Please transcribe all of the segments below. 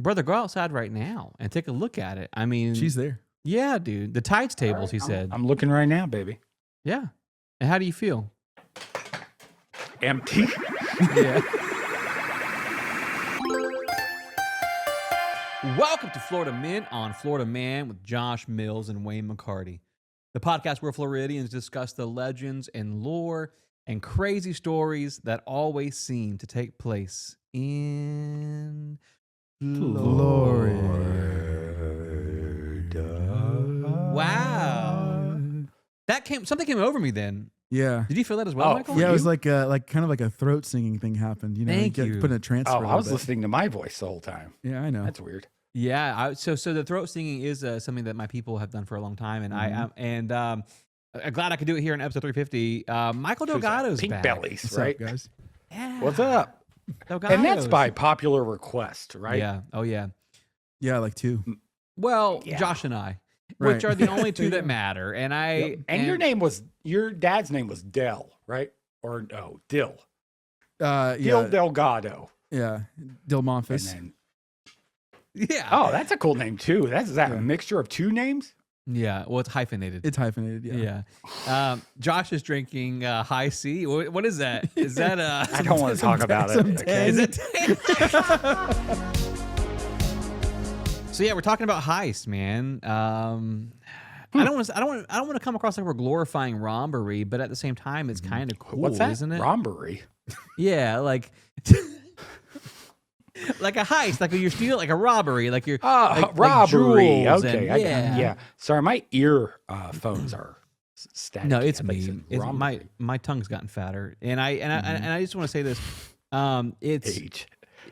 Brother, go outside right now and take a look at it. I mean, She's there. Yeah, dude. The tides tables, he said. I'm looking right now, baby. Yeah. And how do you feel? Empty. Yeah. Welcome to Florida Men on Florida Man with Josh Mills and Wayne McCarty, the podcast where Floridians discuss the legends and lore and crazy stories that always seem to take place in Florida. Wow. Something came over me then. Yeah. Did you feel that as well, Michael? Yeah, it was like kind of like a throat singing thing happened. You know, Thank you. Put in a trance. Oh, for a I was little bit. listening to my voice the whole time. Yeah, I know. That's weird. Yeah. So the throat singing is something that my people have done for a long time, and I'm glad I could do it here in episode 350. Michael Delgado's Pink back. Bellies, What's right? up, guys? Yeah. What's up? Delgado's. And that's by popular request, right? Yeah. Oh yeah. Yeah, like two. Well, Yeah. Josh and I, Right. which are the only two that matter, and And your dad's name was Del, right? Or no, Dill. Yeah, Dill Delgado. yeah, Dill And Monfils. then, yeah. oh, that's a cool name too. Is that a mixture of two names? Yeah. Well, it's hyphenated. It's hyphenated. Yeah. Josh is drinking High C. What is that? Is that I don't want to talk about it. Okay? Is it? So yeah, we're talking about Heist, man. I don't want to come across like we're glorifying robbery, but at the same time, it's kind of cool, What's that? isn't it? Robbery. Yeah, like like a heist, like you're stealing, like a robbery, like you're like robbery. jewels Okay, and- yeah. Sorry, my earphones are static. No, it's I thought you me. said It's robbery. my tongue's gotten fatter, and I just want to say this. Age.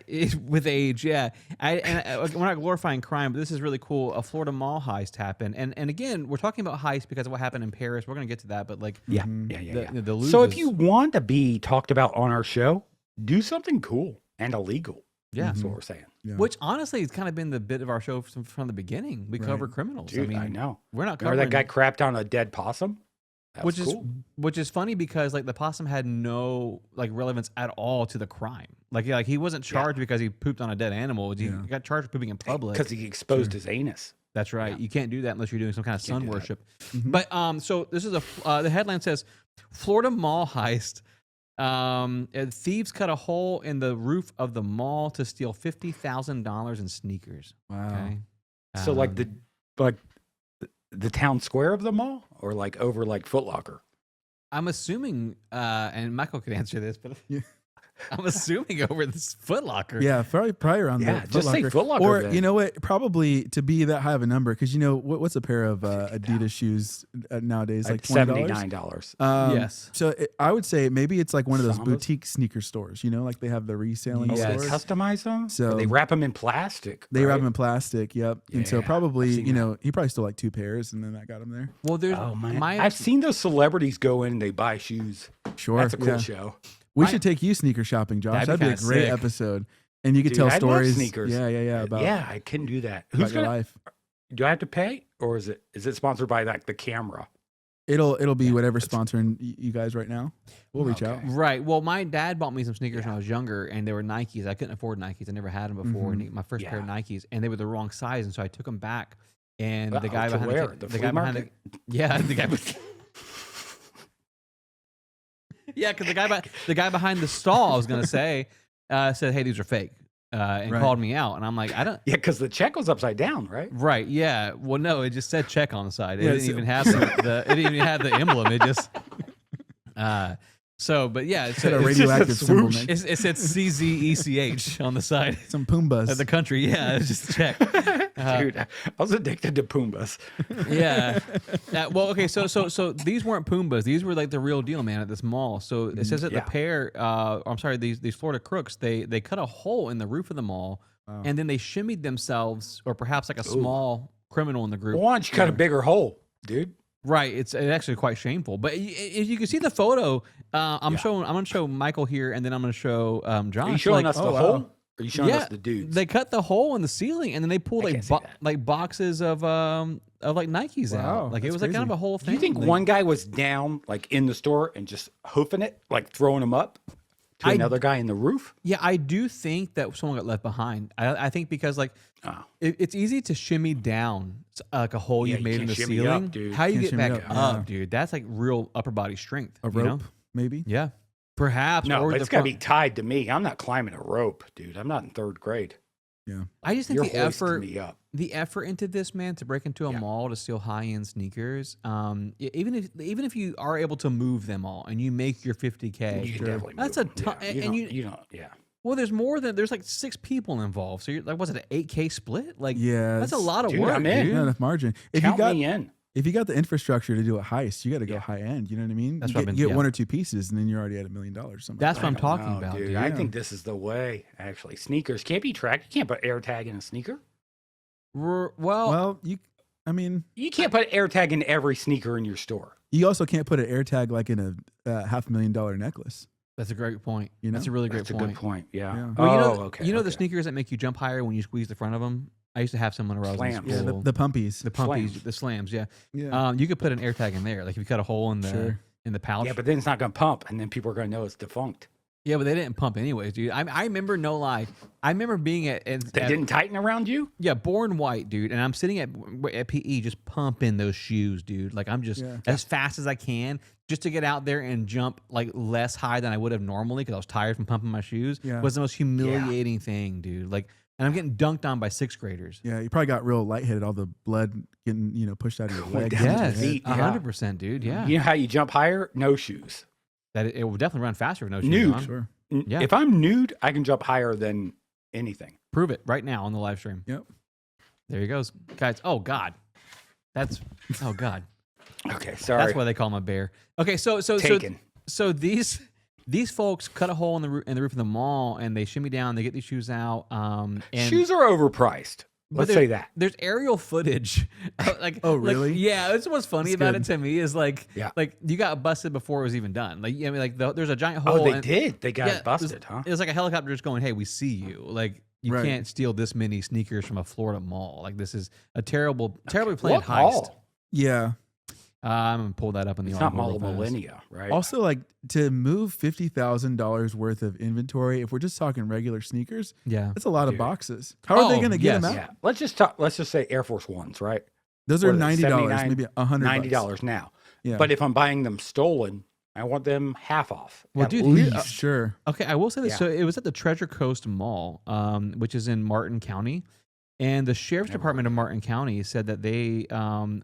It's with age, yeah. We're not glorifying crime, but this is really cool. A Florida mall heist happened, and again, we're talking about heist because of what happened in Paris. We're gonna get to that, but like, Yeah. the So if losers- you want to be talked about on our show, do something cool and illegal. yeah. That's what we're saying. Yeah. Which honestly has kind of been the bit of our show from the beginning. We cover criminals. Dude, I I mean, know. we're not Remember covering that guy crapped on a dead possum? That was cool. which is funny because like the possum had no like relevance at all to the crime. Like he wasn't charged because he pooped on a dead animal. He got charged with pooping in public Because he exposed his anus. That's right. Yeah. You can't do that unless you're doing some kind of sun do that. worship. But so this is the headline says Florida mall heist. Thieves cut a hole in the roof of the mall to steal $50,000 in sneakers. Wow. Okay. So like the town square of the mall, or like over like Foot Locker? I'm assuming, and Michael could answer this, but Yeah. I'm assuming over this Foot Locker. Yeah, probably around Yeah, the just say Foot Locker Or then. you know what? Probably to be that high of a number, because you know what's a pair of Adidas shoes nowadays? Like $20? $79. Yes. So I would say maybe it's like one of those Sambas? boutique sneaker stores. You know, like they have the reselling Oh, Yes. they stores. customize them? So- Or they wrap them in plastic. They wrap right? them in plastic. Yep. And so Yeah, probably I've seen you know he probably stole like two pairs, and then that got him there. Well, there's Oh man, my I've seen those celebrities go in and they buy shoes. Sure. That's a cool yeah. show. We My- should take you sneaker shopping, Josh. That'd That'd be be a kinda great sick. episode, and you could Dude, tell I love stories. sneakers. Yeah. About Yeah, I can do that. about Who's your gonna? life. Do I have to pay, or is it sponsored by like the camera? It'll be whatever sponsoring you guys right now. We'll reach out. Okay. Right. Well, my dad bought me some sneakers when I was younger, and they were Nikes. I couldn't afford Nikes. I never had them before. And my first pair of Nikes, and they were the wrong size, and so I took them back. And the guy to behind where? the, The the flea guy behind market? yeah, the guy. Yeah, because the guy behind the stall, I was gonna say, said, "Hey, these are fake," and Right. called me out, and I'm like, "I don't." Yeah, because the check was upside down, right? Right? Yeah. Well, no, it just said check on the side. It Yeah, didn't so- even have the it didn't even have the emblem. It just. So, but yeah, Had a it's, radioactive symbol swoosh. next. it said CZECH on the side Some Pumbas. of the country. Yeah, it's just check. Dude, I was addicted to Pumbas. Yeah. Well, okay. So these weren't Pumbas. These were like the real deal, man, at this mall. So it says that Yeah. the pair, I'm sorry, these Florida crooks, they cut a hole in the roof of the mall, Wow. and then they shimmied themselves, or perhaps like a small criminal in the group. Why don't you cut a bigger hole, dude? Right. It's actually quite shameful. But if you can see the photo, I'm going to show Michael here, and then I'm going to show Josh. Are you showing us the oh, wow. hole? Or are you showing Yeah, us the dudes? they cut the hole in the ceiling, and then they pulled I like can't see that. like boxes of like Nikes Wow, out. Like it that's was like kind of crazy. a whole Do thing. you think Like, one guy was down, like in the store, and just hoofing it, like throwing them up? to another guy in the roof? Yeah, I do think that someone got left behind. I think because like it's easy to shimmy down like a hole you've you made in can't the shimmy ceiling. up, dude. How you Can't get shimmy back up, up, yeah. dude? That's like real upper body strength. A you know? rope, maybe. Yeah, perhaps. No, or but the it's got to be front- tied to me. I'm not climbing a rope, dude. I'm not in 3rd grade. Yeah. I just think You're the hoisting effort, me up. the effort into this, man, to break into a mall to steal high-end sneakers. Even if you are able to move them all and you make your $50K, You can definitely that's move a them. ton. Yeah, And you don't. Yeah. well, there's like 6 people involved. So you're like, was it an 8K split? Like, Yeah, that's a it's- lot of Dude, work, I'm in. dude. Not enough margin. Count me in. If you got the infrastructure to do a heist, you got to go Yeah. high end. You know what I mean? That's you what I've get, been- you get yeah. 1 or 2 pieces, and then you're already at $1 million. Something. That's what I'm I don't talking know, about, dude. I think this is the way. Actually, sneakers can't be tracked. You can't put AirTag in a sneaker. Well, I mean, You can't put AirTag in every sneaker in your store. you also can't put an AirTag like in a $500,000 necklace. that's a great point. You know? That's a really great That's a point. good point. Yeah. Yeah. Well, okay. You know okay. the sneakers that make you jump higher when you squeeze the front of them? I used to have some when I was in Slams. Yeah, school. the pumpies. The pumpies, Slams. the slams, yeah. Yeah. You could put an AirTag in there. Like if you cut a hole in the Sure. in the pouch. Yeah, but then it's not going to pump, and then people are going to know it's defunct. Yeah, but they didn't pump anyways, dude. I remember, no lie. I remember being at They didn't tighten around you? yeah, born white, dude. And I'm sitting at PE just pumping those shoes, dude. Like I'm just Yeah. as fast as I can just to get out there and jump like less high than I would have normally because I was tired from pumping my shoes. Yeah. Was the most humiliating thing, dude. Like, and I'm getting dunked on by 6th graders. Yeah, you probably got real lightheaded. All the blood getting pushed out of your Went legs. down into to your Yes, the head. feet. Yeah. 100%, dude. Yeah, You know how you jump higher? No shoes. that it will definitely run faster with no shoes Nude. on. Sure. Yeah. If I'm nude, I can jump higher than anything. Prove it right now on the live stream. Yep. There he goes, guys. Oh God, oh God. Okay, sorry. That's why they call him a bear. Okay, so Taken. these folks cut a hole in the roof of the mall and they shimmy down. They get these shoes out. And Shoes are overpriced. but Let's there- say that. There's aerial footage. Like, Oh, like, really? yeah, that's what's funny That's about good. it to me is like, Yeah. like you got busted before it was even done. Like, I mean, like there's a giant hole. Oh, they and- did. They got yeah, busted, huh? It was like a helicopter just going, "Hey, we see you." Like you Right. can't steal this many sneakers from a Florida mall. Like this is a terribly planned What heist. mall? Yeah. I'm gonna pull that up in the It's not article Mall real of fast. Millennia, right? Also, like to move $50,000 worth of inventory. If we're just talking regular sneakers, Yeah. that's a lot of Dude. boxes. How are they Oh, going to get yes. them out? yeah. Let's just talk. Let's just say Air Force Ones, right? Those are What are they, $90, $79, maybe $100. $90 now. Yeah. But if I'm buying them stolen, I want them half off. Well, at dude, least. here- Sure. Okay, I will say this. Yeah. So it was at the Treasure Coast Mall, which is in Martin County, and the sheriff's Never department of Martin County said that they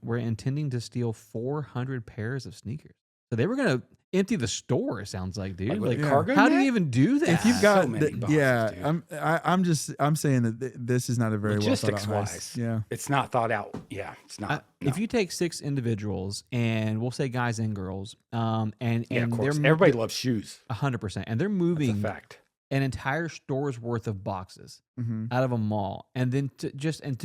were intending to steal 400 pairs of sneakers. So they were gonna empty the store. It sounds like, dude. Like with Like, a yeah. cargo how do net? you even do that? If you've so got, many boxes, dude. I'm saying that this is not a very well thought out Logistics heist. wise, Yeah. it's not thought out. Yeah, it's not. no. If you take 6 individuals, and we'll say guys and girls, and yeah, of course. they're Everybody loves shoes. 100%, and they're That's a moving fact. an entire store's worth of boxes Mm-hmm. out of a mall, and then to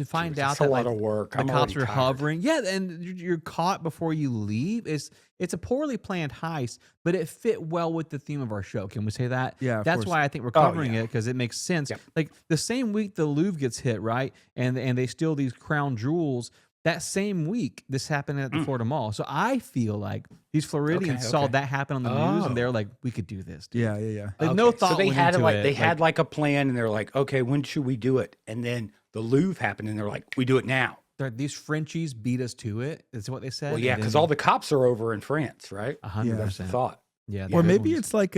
find Dude, out it's that a lot like of work. the I'm cops already are tired. hovering. Yeah, and you're caught before you leave. It's a poorly planned heist, but it fit well with the theme of our show. Can we say that? Yeah, of That's course. why I think we're Oh, covering yeah. it because it makes sense. Yep. Like the same week the Louvre gets hit, right, and they steal these crown jewels. That same week, this happened at the Florida Mall. So I feel like these Floridians saw okay. that happen on the news, Oh. and they're like, "We could do this." Dude. Yeah. Like no Okay, thought. So they went had into like it. they had like a plan, and they're like, okay, when should we do it? And then the Louvre happened, and they're like, we do it now. these Frenchies beat us to it. Is what they said. Well, yeah, and because then all the cops are over in France, right? 100%. That's the thought. Yeah. Or the maybe ones- it's like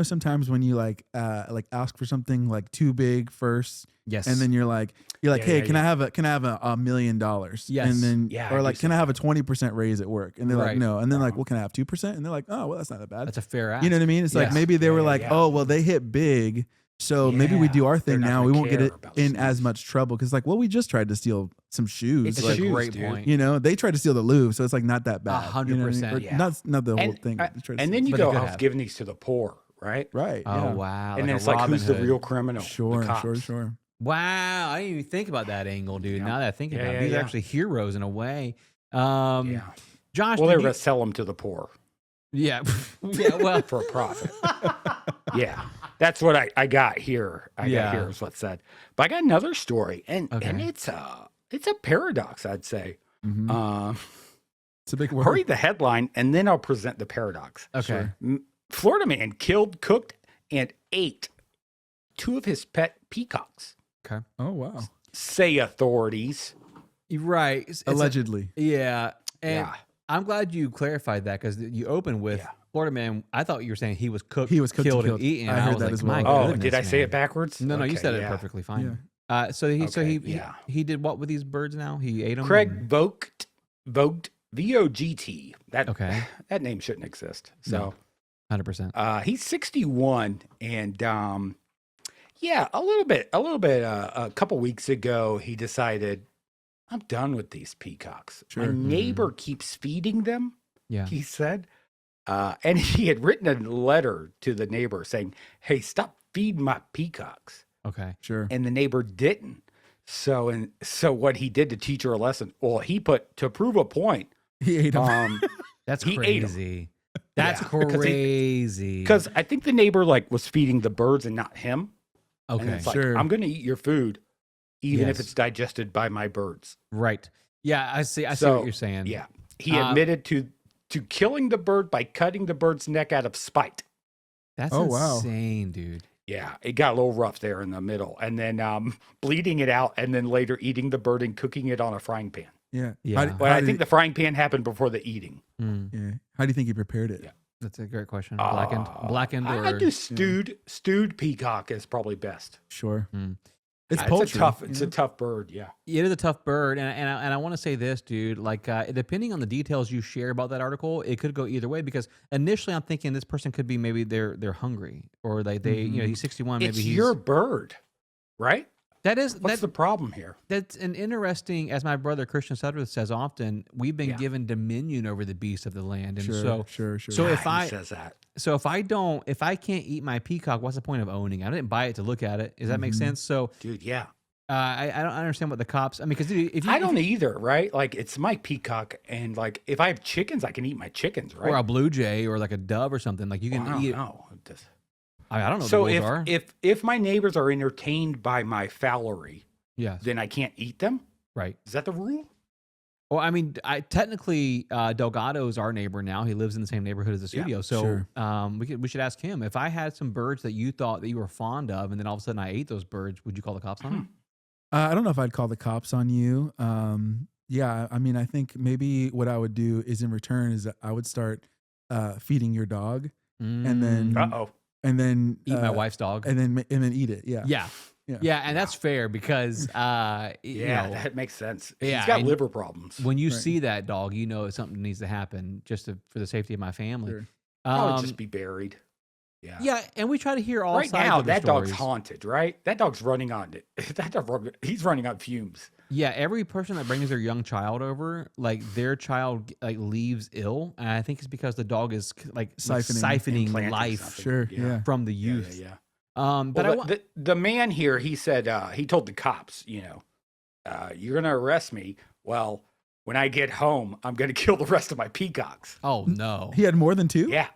sometimes when you like ask for something like too big first, yes, and then you're like, Yeah, hey, yeah, can I have $1 million? Yes. And then Yeah, I or do like, see can I have a 20% raise at work? And they're Right. like, no. And then like, well, can I have 2%? And they're like, oh, well, that's not that bad. that's a fair ask. You know what I mean? It's like Yes. maybe they Yeah, were yeah, like, yeah. oh, well, they hit big, so maybe we do Yeah, our they're thing not now. gonna We won't get care it about in sneakers. as much trouble because like, well, we just tried to steal some shoes. It's Like, a shoes, great dude. point. you know, they tried to steal the Louvre, so it's like not that bad. 100%, You know what I mean? Or yeah. Not the whole And, thing. I- They tried to and steal then you But go, they could I was have. giving these to the poor, right? right. Oh yeah. wow! And then a it's like, Robin who's the Hood. real criminal? Sure, the cops. sure. Wow, I didn't even think about that angle, dude. Yeah. Now that I think Yeah, about it, yeah, these are yeah. actually heroes in a way. Yeah. Josh, Well, they're did you- going to sell them to the poor yeah, yeah. Well, for a profit. Yeah. That's what I got here. I Yeah. got here is what's said. But I got another story, and Okay. it's a paradox, I'd say. Mhm. It's a big I'll word. read the headline, and then I'll present the paradox. okay. Florida man killed, cooked, and ate 2 of his pet peacocks, Okay. Oh wow. say authorities. You're right. Allegedly. Yeah. And Yeah. I'm glad you clarified that because you opened with Yeah. Florida man. I thought you were saying he was cooked, He was cooked and killed, and killed. eaten. I and heard was that like, as well. my Oh, goodness, did I say man. it backwards? No, you Okay, said it yeah. perfectly fine. Yeah. So he Okay, he yeah. he did what with these birds now? He ate them. Craig Vogt, VOGT. Okay. That name shouldn't exist. So 100%. he's 61, and yeah, a couple weeks ago, he decided, I'm done with these peacocks. Sure. My neighbor keeps feeding them, Yeah. he said. And he had written a letter to the neighbor saying, hey, stop feeding my peacocks. Okay. Sure. And the neighbor didn't. So what he did to teach her a lesson, well, he put, to prove a point, He ate him. That's He ate 'em. crazy. That's Yeah, because crazy. because I think the neighbor was feeding the birds and not him. And Okay. it's like, Sure. I'm going to eat your food, even if Yes. it's digested by my birds. Right. Yeah, I see what So, you're saying. Yeah. He admitted to killing the bird by cutting the bird's neck out of spite. That's Oh, wow. insane, dude. Yeah. It got a little rough there in the middle. And then bleeding it out and then later eating the bird and cooking it on a frying pan. Yeah. Yeah. But I think the frying pan happened before the eating. Yeah. How do you think he prepared it? Yeah. That's a great question. Blackened I or do stewed peacock is probably best. Sure. Mm. It's It's poultry. a tough bird. Yeah. It is a tough bird, and I want to say this, dude. Like, depending on the details you share about that article, it could go either way. Because initially, I'm thinking this person could be maybe they're hungry, or they he's 61. Maybe It's he's your bird, right? What's What's the problem here? That's an interesting, as my brother Christian Sutherland says often, we've been Yeah. given dominion over the beasts of the land. And Sure. so if Yeah, I he says that. so if I can't eat my peacock, what's the point of owning it? I didn't buy it to look at it. Does that make Mhm. sense? So Dude, yeah. I don't understand what the cops, I mean, because if you I don't either, right? Like it's my peacock, and like if I have chickens, I can eat my chickens, right? or a blue jay or like a dove or something, like you Well, can I eat don't it. know. I don't know So what the rules are. if my neighbors are entertained by my fowlery, Yes, then I can't eat them. right. Is that the rule? Well, I mean, technically, Delgado is our neighbor now. He lives in the same neighborhood as the Yeah, studio. So sure. we should ask him. If I had some birds that you thought that you were fond of, and then all of a sudden I ate those birds, would you call the cops on him? I don't know if I'd call the cops on you. Yeah, I mean, I think maybe what I would do is in return is I would start feeding your dog, and then and then eat my wife's dog, and then eat it. Yeah, yeah, and that's fair because you know, that makes sense. Yeah, He's got and liver problems. when you Right. see that dog, you know something needs to happen just for the safety of my family. Sure. Probably just be buried. Yeah. Yeah, and we try to hear all Right sides now, of the that dog's stories. haunted, right? That dog's running on it. He's running on fumes. Yeah, every person that brings their young child over, like their child like leaves ill, and I think it's because the dog is like siphoning Implanting life something. Sure. Yeah. from the Yeah, youth. yeah. But Well, the man here, he said, he told the cops, you're going to arrest me. Well, when I get home, I'm going to kill the rest of my peacocks. oh no, He had more than two. Yeah.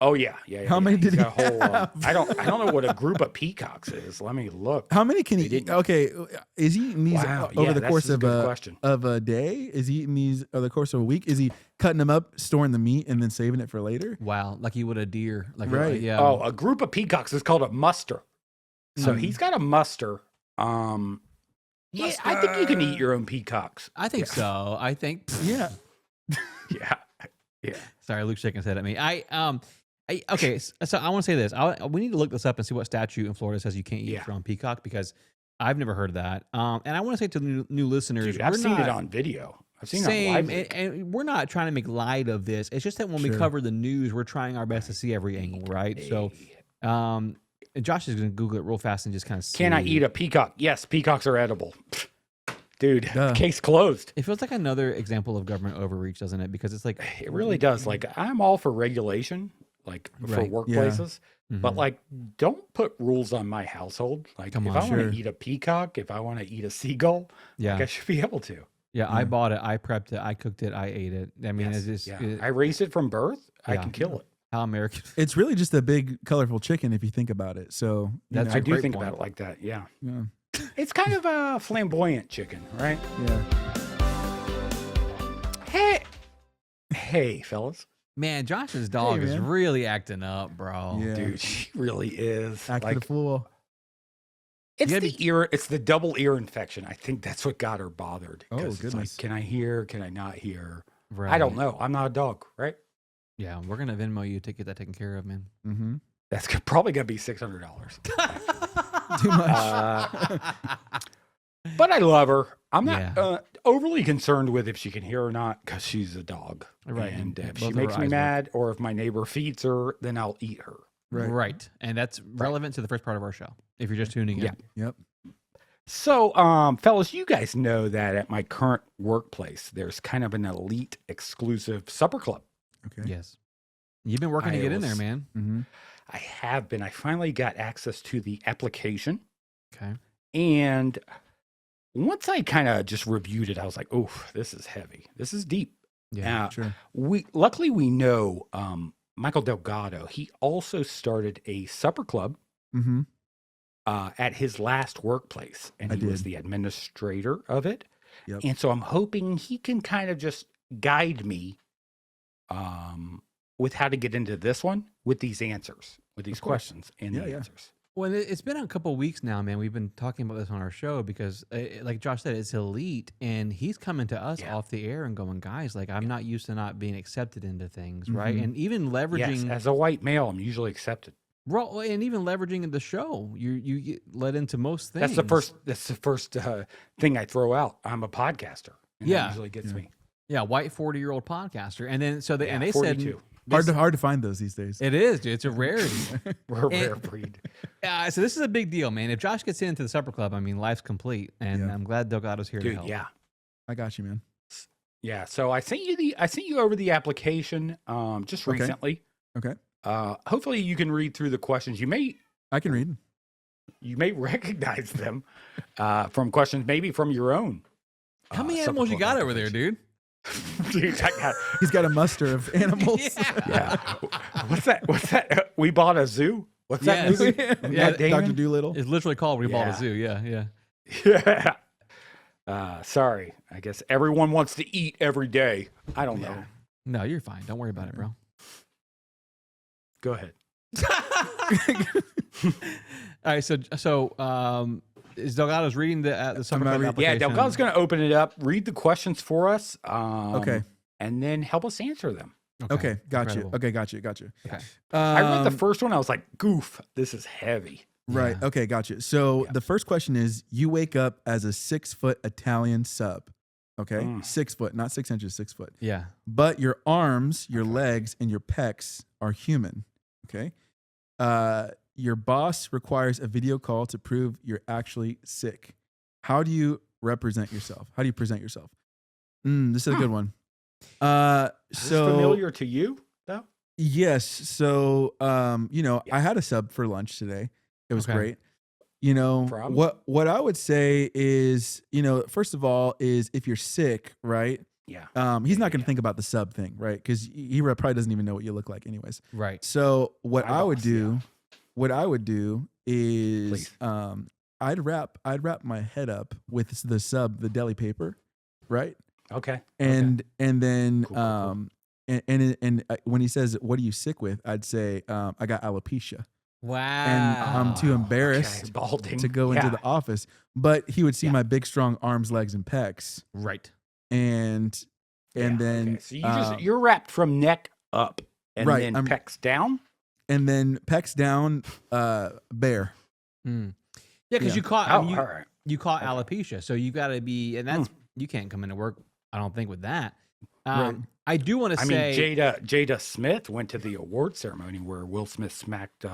Oh yeah. How many He's did he got a whole, have? I don't know what a group of peacocks is. Let me look. How many can he He eat? didn't- Okay, is he eating these Wow, over yeah, the that's course a of good question. a day? Is he eating these over the course of a week? Is he cutting them up, storing the meat, and then saving it for later? wow, like you would a deer, like Right. yeah. Oh, a group of peacocks is called a muster. So Mm. he's got a muster. Yeah, I think you can eat your own peacocks. I think so. I think Yeah. Yeah. Yeah. Sorry, Luke's shaking his head at me. Okay, so I want to say this. We need to look this up and see what statute in Florida says you can't eat Yeah. your own peacock because I've never heard of that. And I want to say to the new listeners, Dude, I've we're seen it not- on video. I've seen Same, it on live. and we're not trying to make light of this. It's just that when we Sure. cover the news, we're trying our best to see every angle, right? So, and Josh is going to Google it real fast and just kind of see. Can I eat a peacock? Yes, peacocks are edible. Dude, Duh. case closed. It feels like another example of government overreach, doesn't it? Because it's like It really does. Like, I'm all for regulation, like for Right. workplaces, but Mhm. like, don't put rules on my household. Like, Come if on. I want Sure. to eat a peacock, if I want to eat a seagull, yeah, like, I should be able to. yeah. I Yeah. bought it, I prepped it, I cooked it, I ate it. I mean, Yes, it's just I raised it from birth. I Yeah. can kill it. how American. It's really just a big, colorful chicken if you think about it. So That's I a do great think point. about it like that. Yeah. yeah. It's kind of a flamboyant chicken, right? Yeah. Hey, fellas. Man, Josh's dog is really acting up, bro. Yeah. Dude, she really is. Acting a fool. It's the ear. It's the double ear infection. I think that's what got her bothered. Oh, It's goodness. like, can I hear? Can I not hear? Right. I don't know. I'm not a dog, right? Yeah, we're gonna Venmo you to get that taken care of, man. Mm-hmm. That's probably gonna be $600. Too much. But I love her. I'm not overly concerned with if she can hear or not because she's a dog. Right. And if Both she of makes her me eyes mad or if my neighbor feeds her, then I'll eat her. Right. And that's relevant to the first part of our show. If you're just tuning in. Yeah. Yep. So, fellas, you guys know that at my current workplace, there's kind of an elite exclusive supper club. Okay. Yes. You've been working to get in there, man. Mm-hmm. I have been. I finally got access to the application. Okay. And once I kind of just reviewed it, I was like, oh, this is heavy. This is deep. Yeah. Sure. Luckily we know Michael Delgado. He also started a supper club Mm-hmm. at his last workplace, and he was the administrator of it. Yep. And so I'm hoping he can kind of just guide me with how to get into this one with these answers, with these questions and the answers. Well, it's been a couple of weeks now, man. We've been talking about this on our show because, like Josh said, it's elite, and he's coming to us off the air and going, guys, like I'm not used to not being accepted into things, right? And even leveraging as a white male, I'm usually accepted. Well, and even leveraging the show, you get let into most things. That's the first thing I throw out. I'm a podcaster. And that usually gets me. Yeah, white 40-year-old podcaster, and then so they and they 42. said Hard to find those these days. it is, dude. It's a rarity. We're a rare breed. So this is a big deal, man. If Josh gets into the supper club, I mean, life's complete, and I'm glad Delgado's here to help. Yeah, I got you, man. Yeah. So I sent you over the application just recently. Okay. Hopefully you can read through the questions. I can read. You may recognize them from questions, maybe from your own. How many animals you got over there, dude? Dude, He's got a muster of animals. Yeah. What's that? We bought a zoo. What's that movie? Yeah, Dr. Doolittle. It's literally called We Bought a Zoo. Yeah. Yeah. Sorry. I guess everyone wants to eat every day. I don't know. No, you're fine. Don't worry about it, bro. Go ahead. All right. So is Delgado's reading the summer club application? Yeah, Delgado's going to open it up, read the questions for us. Okay. And then help us answer them. Okay, got you. Okay. Okay. I read the first one. I was like, goof, this is heavy. Right. Yeah. Okay, got you. So the first question is, you wake up as a 6-foot Italian sub. Okay. 6 foot, not 6 inches, 6 foot. Yeah. But your arms, your legs, and your pecs are human. Okay. Your boss requires a video call to prove you're actually sick. How do you represent yourself? How do you present yourself? This is a good one. Is this familiar to you, though? Yes. So, I had a sub for lunch today. It was great. What I would say is, first of all, is if you're sick, right? Yeah. He's not going to think about the sub thing, right? Because he probably doesn't even know what you look like, anyways. Right. So what I would do is, I'd wrap my head up with the sub, the deli paper, right? Okay. And then Cool. And when he says, "What are you sick with?" I'd say, "I got alopecia." Wow. And I'm too embarrassed to go into the office. But he would see my big, strong arms, legs, and pecs. Right. And then so you're wrapped from neck up and then pecs down. And then pecs down, bare. Yeah, because you caught alopecia, so you got to be, and that's you can't come into work. I don't think with that. Right. I do want to say, Jada Smith went to the award ceremony where Will Smith smacked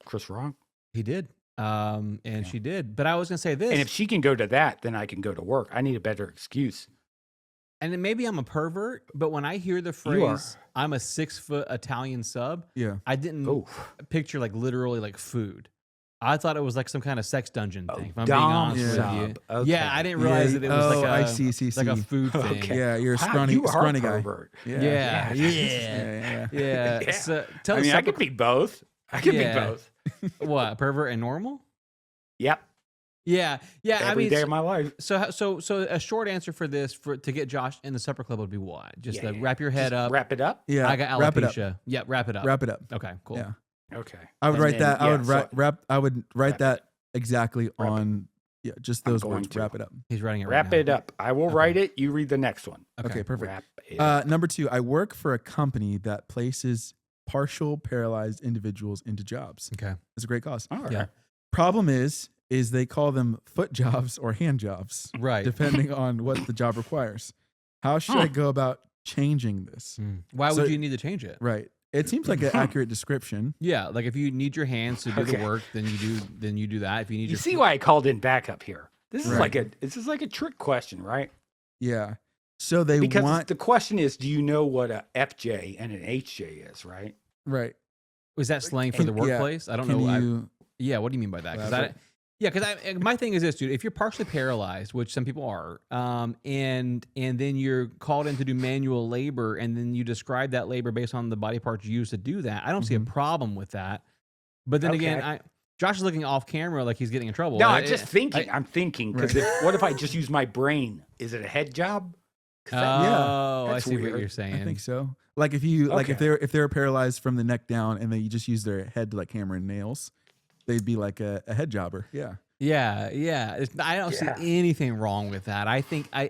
Chris Rock. He did, and she did. But I was going to say this, and if she can go to that, then I can go to work. I need a better excuse. And then maybe I'm a pervert, but when I hear the phrase "I'm a 6-foot Italian sub," I didn't picture like literally like food. I thought it was like some kind of sex dungeon thing. If I'm being honest with you, okay. I didn't realize that it was like I see. like a food thing. Okay. Yeah, you're a scrawny guy. Yeah. So tell us, I could be both. I could be both. What, pervert and normal? Yep. Yeah. every day of my life. So a short answer for this to get Josh in the supper club would be what? Just wrap your head up. Wrap it up. Yeah, I got wrap it up. alopecia. Yeah, wrap it up. Wrap it up. Okay, cool. Yeah. Okay. I would And write then, that. I would write Wrap that exactly on. Yeah, just I'm those going words. to. Wrap it up. He's writing it right Wrap now. it up. I will write it. You read the next one. Okay, perfect. Wrap it up. Number 2, I work for a company that places partial paralyzed individuals into jobs. Okay. It's a great cause. All right. Yeah. Problem is they call them foot jobs or hand jobs, Right. depending on what the job requires. How should I go about changing this? Why would you need to change it? Right. It seems like an accurate description. Yeah, like if you need your hands to do the work, then you do that. If you need You see why I called in backup here. This is like a trick question, right? Yeah. So they because want the question is, do you know what a FJ and an HJ is, right? right. is that slang for the workplace? I don't know. What do you mean by that? Because my thing is this, dude. If you're partially paralyzed, which some people are, and then you're called in to do manual labor, and then you describe that labor based on the body parts you use to do that, I don't see a problem with that. But then again, Josh is looking off camera like he's getting in trouble. No, I'm just thinking. I'm thinking because what if I just use my brain? Is it a head job? I see weird. what you're saying. I think so. Like if you like if they're paralyzed from the neck down and then you just use their head to like hammer in nails, they'd be like a head jobber. Yeah. Yeah. I don't see anything wrong with that.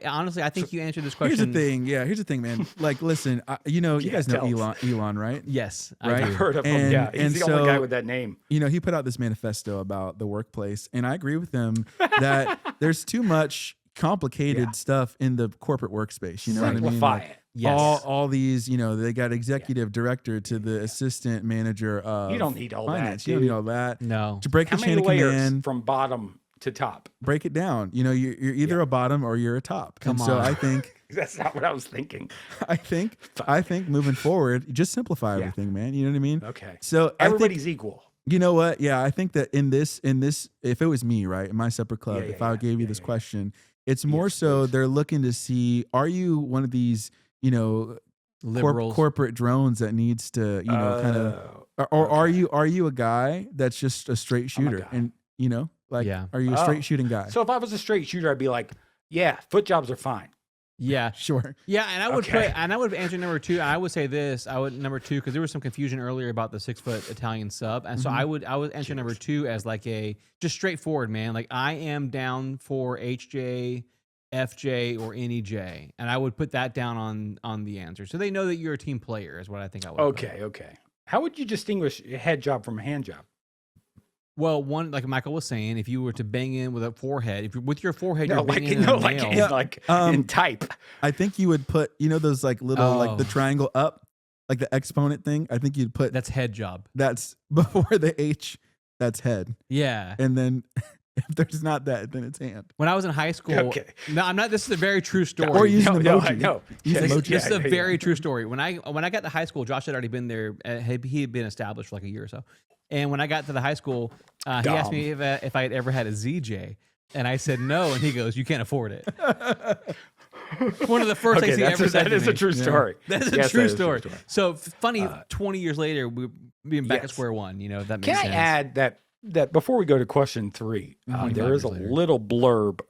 Honestly, I think you answered this question. Here's the thing, man. Like, listen, you guys know Elon, right? Yes, right? I do. I've heard of him. Yeah, he's the only guy with that name. He put out this manifesto about the workplace, and I agree with him that there's too much complicated stuff in the corporate workspace. You know what I mean? Simplify it. Yes. All these, they got executive director to the assistant manager of You don't need all finance. that. You Dude. don't need all that. No. To break How the many chain of layers command, from bottom to top? break it down. You're either a bottom or you're a top. Come So on. I think That's not what I was thinking. I think moving forward, just simplify everything, man. You know what I mean? Okay. So Everybody's equal. You know what? Yeah, I think that in this, if it was me, right, in my separate club, if I gave you this question, it's more so they're looking to see, are you one of these, Liberals. corporate drones that needs to, kind of, or are you a guy that's just a straight shooter? And, are you a straight shooting guy? So if I was a straight shooter, I'd be like, yeah, foot jobs are fine. Yeah, sure. Yeah, and I would answer number 2. And I would say this. Number 2 because there was some confusion earlier about the 6-foot Italian sub, and so I would answer number 2 as like just straightforward, man. Like I am down for HJ, FJ, or any J, and I would put that down on the answer, so they know that you're a team player. Is what I think I would. Okay. How would you distinguish a head job from a hand job? Well, one, like Michael was saying, if you were to bang in with a forehead, if you're with your forehead, No, you're like banging in a nail. in type. I think you would put, those like little, like the triangle up, like the exponent thing. I think you'd put That's head job. that's before the H, that's head. Yeah. And then if there's not that, then it's hand. When I was in high school, no, I'm not. This is a very true story. Or use an No, emoji. I know. Use Yes, emoji. This is a very true story. When I got to high school, Josh had already been there. He had been established for like a year or so. And when I got to the high school, he asked me if I had ever had a ZJ, and I said no. And he goes, "You can't afford it." One of the first things he ever said. That is a true story. That is a true story. So funny. 20 years later, we're being back at square one. If that makes sense. Can I add that before we go to question 3, there is a little blurb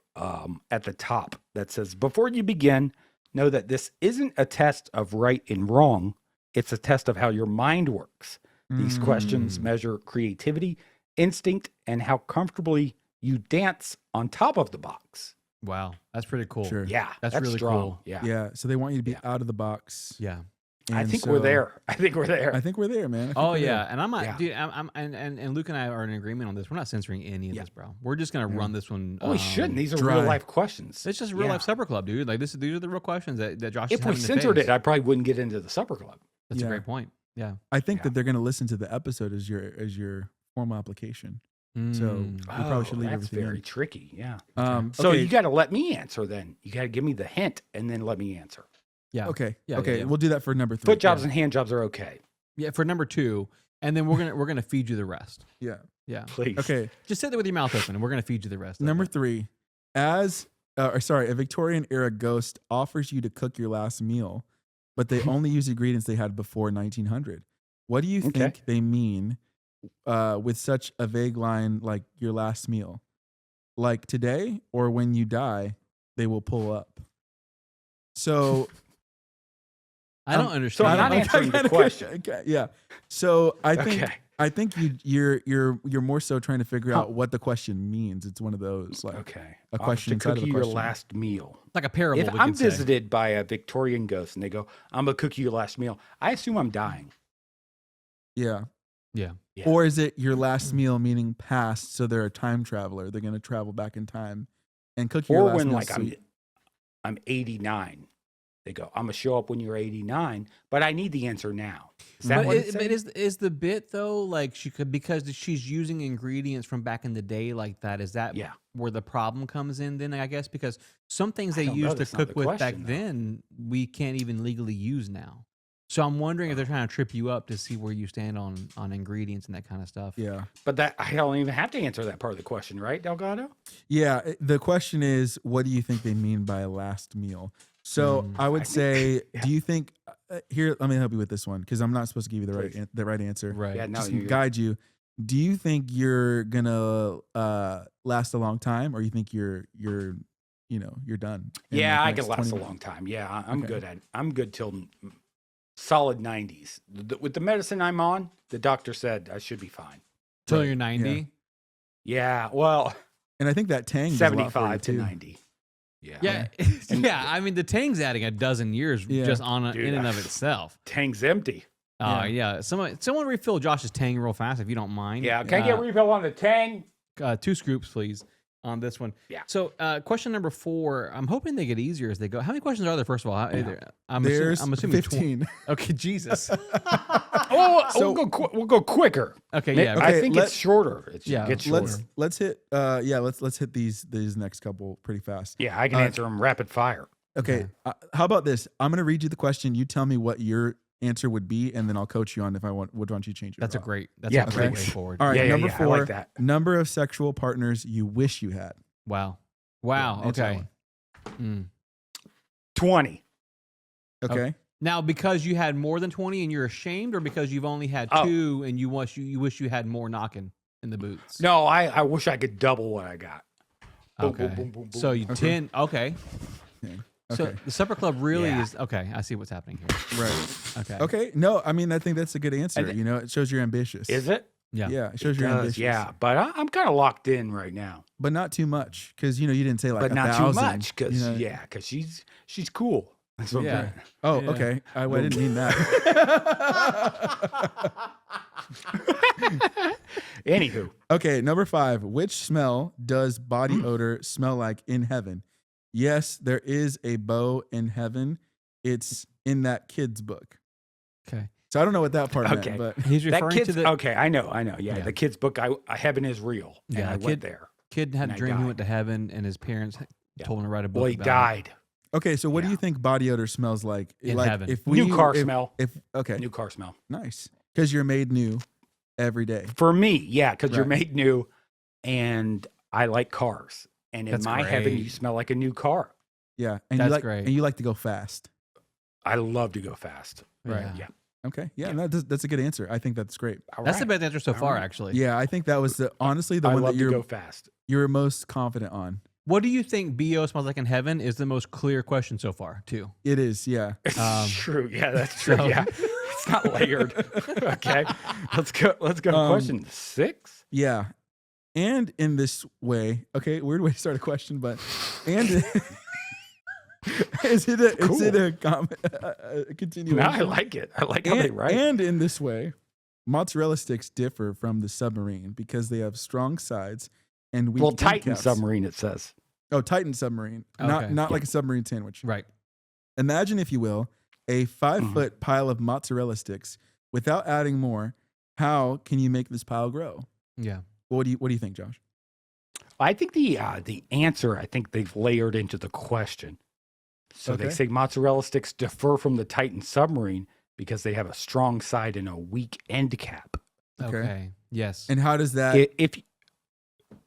at the top that says, "Before you begin, know that this isn't a test of right and wrong. It's a test of how your mind works. These questions measure creativity, instinct, and how comfortably you dance on top of the box." Wow, that's pretty cool. Sure. Yeah, that's really strong. cool. Yeah. So they want you to be out of the box. Yeah. I think we're there. I think we're there. I think we're there, man. And I'm not, dude. And Luke and I are in agreement on this. We're not censoring any of this, bro. We're just gonna run this one. We shouldn't. These are dry. real life questions. It's just a real life supper club, dude. Like these are the real questions that Josh. If we censored it, I probably wouldn't get into the supper club. That's a great point. Yeah. I think that they're gonna listen to the episode as your formal application. So we probably should leave that's everything very in. tricky. Yeah. So you got to let me answer then. You got to give me the hint and then let me answer. Yeah. Okay. Yeah, okay. yeah. We'll do that for number 3. Foot jobs and hand jobs are okay. Yeah. For number 2, and then we're gonna feed you the rest. Yeah. Yeah. Please. Okay. Just sit there with your mouth open, and we're gonna feed you the rest. Number of it. 3, a Victorian era ghost offers you to cook your last meal, but they only use ingredients they had before 1900. What do you think they mean with such a vague line like your last meal? like today, or when you die, they will pull up. So I don't understand. So I'm not answering the question. Okay, yeah. So I think you're more so trying to figure out what the question means. It's one of those like a question to inside cook of a you your question. last meal. Like a parable. If I'm visited by a Victorian ghost and they go, "I'm gonna cook you your last meal," I assume I'm dying. Yeah. Yeah. Or is it your last meal, meaning past? So they're a time traveler. They're going to travel back in time and cook your last Or when meal. like I'm 89, they go, "I'm gonna show up when you're 89," but I need the answer now. Is that what it's saying? But is the bit though like she could, because she's using ingredients from back in the day like that? Is that where the problem comes in? Then I guess because some things they used to cook with back then we can't even legally use now. So I'm wondering if they're trying to trip you up to see where you stand on ingredients and that kind of stuff. Yeah. But that I don't even have to answer that part of the question, right, Delgado? Yeah. The question is, what do you think they mean by last meal? So I would say, do you think here? Let me help you with this one because I'm not supposed to give you the right answer. Right. Yeah, no, Just guide you. Do you think you're gonna last a long time, or you think you're done? Yeah, I can last a long time. Yeah, I'm good at it. I'm good till solid 90s. With the medicine I'm on, the doctor said I should be fine. Till you're 90? Yeah, well. And I think that Tang 75 to 90. Yeah. Yeah. I mean, the Tang's adding a dozen years just in and of itself. Tang's empty. Yeah. Someone refill Josh's Tang real fast if you don't mind. Yeah. Can I get a refill on the Tang? 2 scoops, please, on this one. Yeah. So, question number 4. I'm hoping they get easier as they go. How many questions are there? First of all, I'm assuming 15. Okay, Jesus. We'll go quicker. Okay, yeah. I think it's shorter. It gets shorter. Let's hit. Let's hit these next couple pretty fast. Yeah, I can answer them rapid fire. Okay. How about this? I'm going to read you the question. You tell me what your answer would be, and then I'll coach you on if I would want you to change it. That's a great way forward. All right, number 4. I like that. Number of sexual partners you wish you had. Wow. Okay. 20. Okay. Now, because you had more than 20 and you're ashamed, or because you've only had 2 and you wish you had more knocking in the boots? No, I wish I could double what I got. Okay. Boom, boom, boom, boom, boom. So you 10. Okay. Yeah. So Okay. the supper club really is okay. I see what's happening here. Right. Okay. Okay. No, I mean, I think that's a good answer. It shows you're ambitious. Is it? Yeah. Yeah, it shows you're ambitious. Yeah, but I'm kind of locked in right now. But not too much, because you didn't say like but not 1,000. too much, because she's cool. That's what I'm saying. Oh, okay. I didn't mean that. Anywho. Okay, number 5. Which smell does body odor smell like in heaven? Yes, there is a bow in heaven. It's in that kid's book. Okay. So I don't know what that part meant, but he's referring to the. Okay, I know. Yeah, the kid's book. Heaven is real. Yeah, and I went there. Kid had a dream. He went to heaven, and his parents told him to write a book. Well, he died. Okay, so what do you think body odor smells like? In heaven. New car smell. New car smell. Nice, because you're made new every day. For me, yeah, because you're made new, and I like cars. And in my heaven, you smell like a new car. Yeah, and you like to go fast. I love to go fast. Right. Yeah. Okay. Yeah, that's a good answer. I think that's great. That's the best answer so far, actually. Yeah, I think that was honestly the one that you go fast. You're most confident on. What do you think BO smells like in heaven is the most clear question so far, too. It is, yeah. True. Yeah, that's true. Yeah. It's not layered. Okay. Let's go question 6. Yeah. And in this way, okay, weird way to start a question, but is it a continuation? No, I like it. I like how they write. And in this way, mozzarella sticks differ from the submarine because they have strong sides and weak end Titan caps. submarine, it says. Oh, Titan submarine. Okay. Not like a submarine sandwich. Right. Imagine, if you will, a 5-foot pile of mozzarella sticks. Without adding more, how can you make this pile grow? Yeah. What do you think, Josh? I think the answer, I think they've layered into the question. So they say mozzarella sticks differ from the Titan submarine because they have a strong side and a weak end cap. Okay. Yes. And how does that?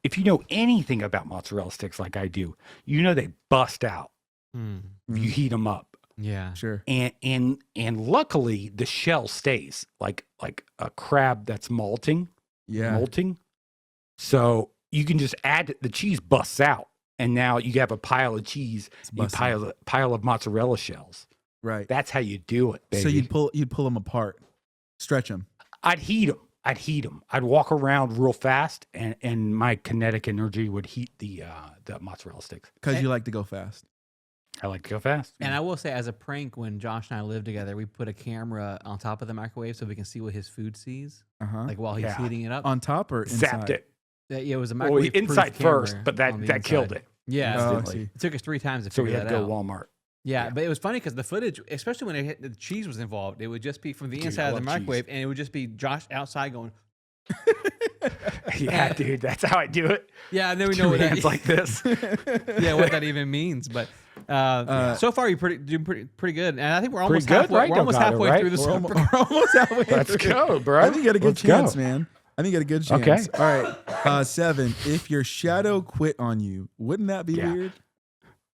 If you know anything about mozzarella sticks like I do, they bust out. If you heat them up. Yeah. Sure. And luckily the shell stays like a crab that's molting. Yeah. Molting. So you can just add the cheese busts out, and now you have a pile of cheese, pile of mozzarella shells. Right. That's how you do it, baby. So you'd pull them apart, stretch them. I'd heat them. I'd walk around real fast, and my kinetic energy would heat the mozzarella sticks. Because you like to go fast. I like to go fast. And I will say, as a prank, when Josh and I lived together, we put a camera on top of the microwave so we can see what his food sees, like while he's heating it up. On top or inside? Zapped it. Yeah, it was a microwave. Inside first, but that killed it. Yeah, it took us 3 times to figure that out. So we had to go Walmart. Yeah, but it was funny because the footage, especially when the cheese was involved, it would just be from the inside of the microwave, and it would just be Josh outside going. Yeah, dude, that's how I do it. Yeah, and then we know what hands like this. Yeah, what that even means. But so far you're doing pretty good, and I think we're almost good, halfway. Right? We're almost halfway right? through the We're almost halfway. Let's go, bro. I think you got a good Let's chance, go. man. I think you got a good chance. Okay. All right. 7. If your shadow quit on you, wouldn't that be weird?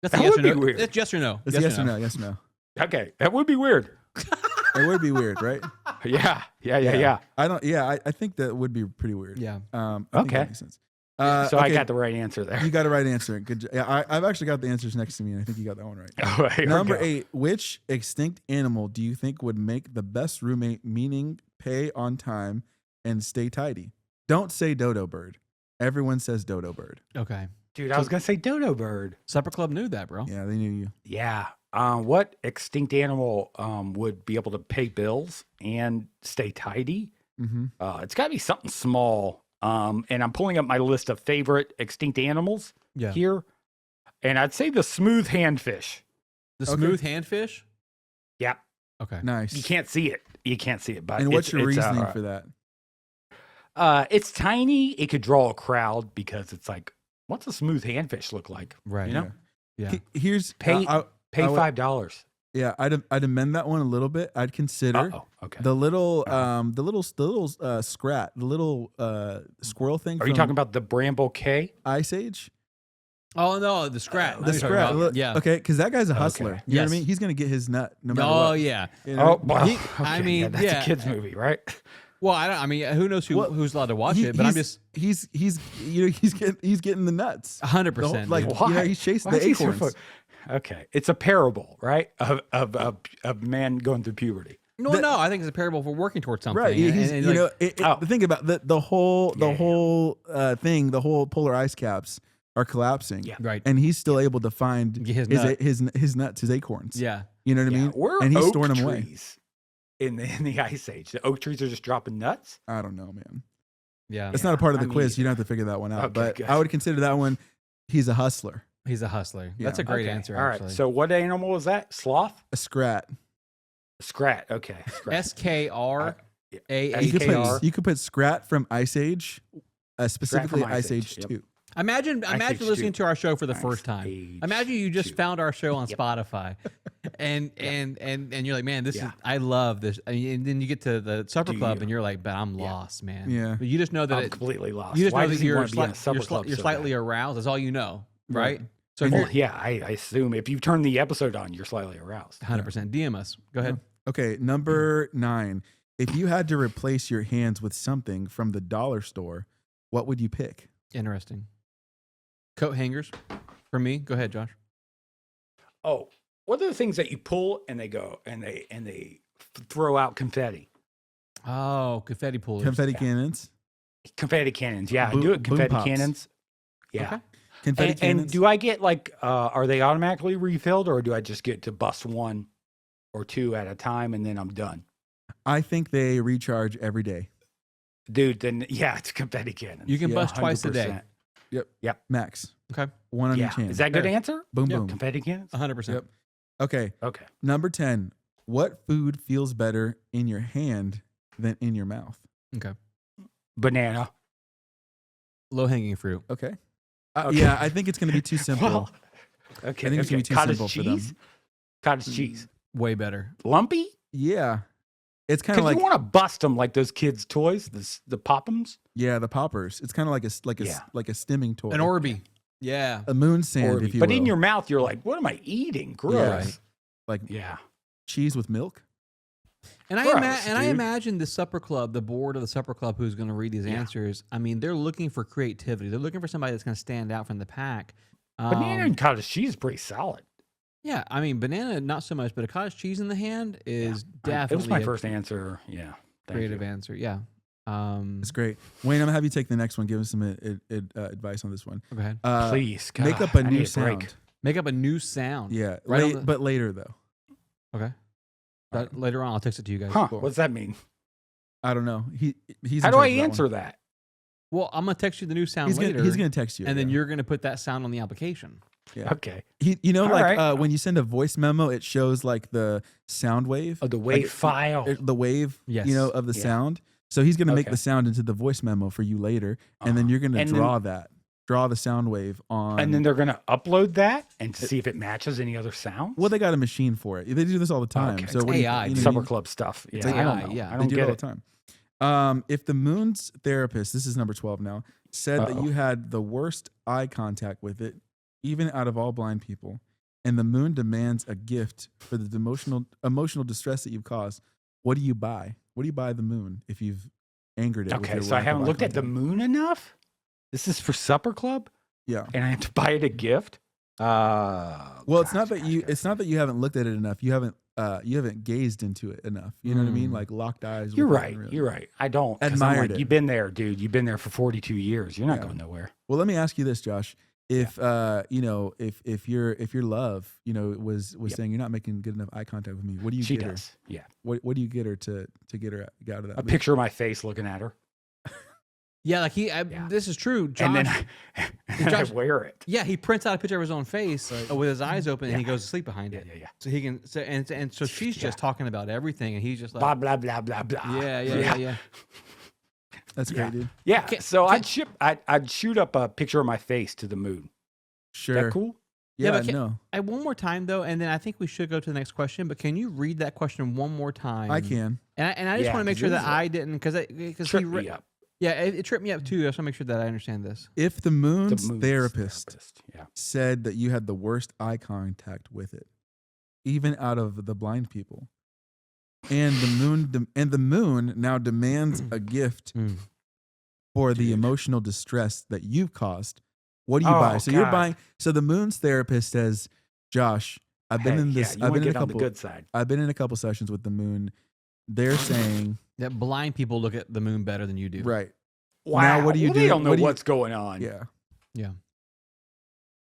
That's a yes or no. Weird. That's yes or no. It's yes or no. Yes or no. Okay, that would be weird. It would be weird, right? Yeah. I think that would be pretty weird. Yeah. I think that makes sense. So I got the right answer there. You got the right answer. Good. Yeah, I've actually got the answers next to me, and I think you got that one right. All right. Number 8. Which extinct animal do you think would make the best roommate? Meaning, pay on time and stay tidy. Don't say dodo bird. Everyone says dodo bird. Okay. Dude, I was gonna say dodo bird. Supper Club knew that, bro. Yeah, they knew you. Yeah. What extinct animal would be able to pay bills and stay tidy? Mm-hmm. It's got to be something small. And I'm pulling up my list of favorite extinct animals here, and I'd say the smooth handfish. The smooth handfish? Yeah. Okay. Nice. You can't see it. But and what's your reasoning for that? It's tiny. It could draw a crowd because it's like, what's a smooth handfish look like? Right. You know? Yeah. Here's pay $5. Yeah, I'd amend that one a little bit. I'd consider the little scrat, the little squirrel thing. Are you talking about the Bramble K? Ice Age? Oh no, the scrat. The scrat. Yeah. Okay, because that guy's a hustler. Okay. You know what I mean? He's gonna get his nut no matter what. Oh yeah. You know? I mean, that's a kids movie, right? Well, I mean, who knows who's allowed to watch it? But he's getting the nuts. 100%. Like why? He's chasing the acorns. Okay, it's a parable, right? Of man going through puberty. No, I think it's a parable for working towards something. Right. The thing about the whole thing, the whole polar ice caps are collapsing. Yeah. Right. And he's still able to find his nuts, his acorns. Yeah. You know what I mean? And he's storing them away. In the ice age, the oak trees are just dropping nuts. I don't know, man. Yeah. It's not a part of the quiz. You don't have to figure that one out. Okay, but good. I would consider that one. He's a hustler. He's a hustler. Yeah. That's a great answer. All right. Actually. So what animal was that? Sloth? A scrat. Scrat. Okay. SKRAAT. You could put scrat from Ice Age, specifically from Ice Age 2. Imagine Age listening 2. to our show for the Ice first time. Age Imagine you just 2. found our show on Spotify, and you're like, man, this is I love this. And then you get to the Supper Club, and you're like, but I'm lost, man. Yeah. But you just know that I'm completely lost. You just Why know does that he want to be in a supper club you're so slightly bad? aroused. That's all you know, right? So I assume if you turn the episode on, you're slightly aroused. 100%. DM us. Go ahead. Okay, number 9. If you had to replace your hands with something from the dollar store, what would you pick? Interesting. Coat hangers for me. Go ahead, Josh. Oh, what are the things that you pull and they go and they throw out confetti? Oh, confetti pullers. Confetti cannons. Confetti cannons. Yeah, do it. Confetti cannons. Yeah. Okay. Confetti cannons. And do I get are they automatically refilled or do I just get to bust 1 or 2 at a time and then I'm done? I think they recharge every day. Dude, then it's confetti cannons. You can bust twice a day. 100%. Yep. Max. Okay. 1 on each hand. Is that a good answer? Boom, Yeah. boom. Confetti cannons? 100%. Yep. Okay. Okay. Number 10. What food feels better in your hand than in your mouth? Okay. Banana. Low hanging fruit. Okay. Okay. Yeah, I think it's going to be too simple. Well, okay. I think it's going to be too Cottage simple cheese? for them. Cottage cheese. Way better. Lumpy? Yeah. It's kind of Because like you want to bust them like those kids' toys, the pop-ems. the poppers. It's kind of like a stimming toy. An Orby. Yeah. A moon sand, if you but will. in your mouth, you're like, what am I eating? Gross. Like Yeah. cheese with milk. And Gross, I dude. imagine the supper club, the board of the supper club, who's going to read these answers. I mean, they're looking for creativity. They're looking for somebody that's going to stand out from the pack. Banana and cottage cheese is pretty solid. Yeah, I mean, banana not so much, but a cottage cheese in the hand is definitely. It was my first answer. Yeah, creative answer. Yeah, it's great. Wayne, I'm gonna have you take the next one. Give us some advice on this one. Go ahead. Please, God, make up a I new need sound. break. Make up a new sound. Yeah, Right but later though. Okay. Later on, I'll text it to you guys. Huh? Cool. What's that mean? I don't know. He's. How in do I charge of answer that? Well, I'm gonna text you the new sound He's later. He's gonna text you, and then you're gonna put that sound on the application. Yeah. Okay. When you send a voice memo, it shows like the sound wave. Oh, the wave file. The wave, Yes. of the sound. So he's going to make Okay. the sound into the voice memo for you later. And then you're going to draw the sound wave on. And then they're going to upload that and see if it matches any other sounds? Well, they got a machine for it. They do this all the time. Okay. So It's when AI. you know, Supper club stuff. Yeah, It's I don't AI, know. yeah. I they don't do it get all it. the time. If the moon's therapist, this is number 12 now, said that you had the worst eye contact with it, even out of all blind people, and the moon demands a gift for the emotional distress that you've caused, what do you buy? What do you buy the moon if you've angered it? with Okay, your so I lack of haven't eye looked at the contact? moon enough? This is for supper club? Yeah. And I have to buy it a gift? Well, it's not that you haven't looked at it enough. You haven't gazed into it enough. You know what I mean? Like locked eyes. You're with it right. and really- You're right. I don't. 'Cause I'm Admired like, it. you've been there, dude. You've been there for 42 years. You're not Yeah. going nowhere. Well, let me ask you this, Josh. If if your love, was saying you're not making good enough eye contact with me, what do you She get does. Yeah. her? What do you get her to get her out of that? A loop? picture of my face looking at her. Yeah, like this is true. Josh, And then I Josh- wear it. yeah, he prints out a picture of his own face with his eyes open, and he goes to sleep behind it. Yeah. So he can. So and so she's just talking about everything, and he's just like, Blah, blah, blah, blah, blah. yeah. That's great, dude. Yeah. So I'd shoot up a picture of my face to the moon. Sure. Is that cool? Yeah, but no, One more time though, and then I think we should go to the next question. But can you read that question one more time? I can. And I just Yeah, want to make 'cause sure it that was I didn't because Trip me up. Yeah, it tripped me up too. I just want to make sure that I understand this. If the moon's, The moon's therapist Yeah. said that you had the worst eye contact with it, even out of the blind people, and the moon now demands a gift for the emotional distress that you've caused, what do you buy? So you're God. buying. So the moon's therapist says, Josh, I've been in this. You I've want been to in get a on the couple. good side. I've been in a couple sessions with the moon. They're saying, That blind people look at the moon better than you do. right. Wow. Now, what do you Well, do? They don't know What do you- what's going on. Yeah. Yeah.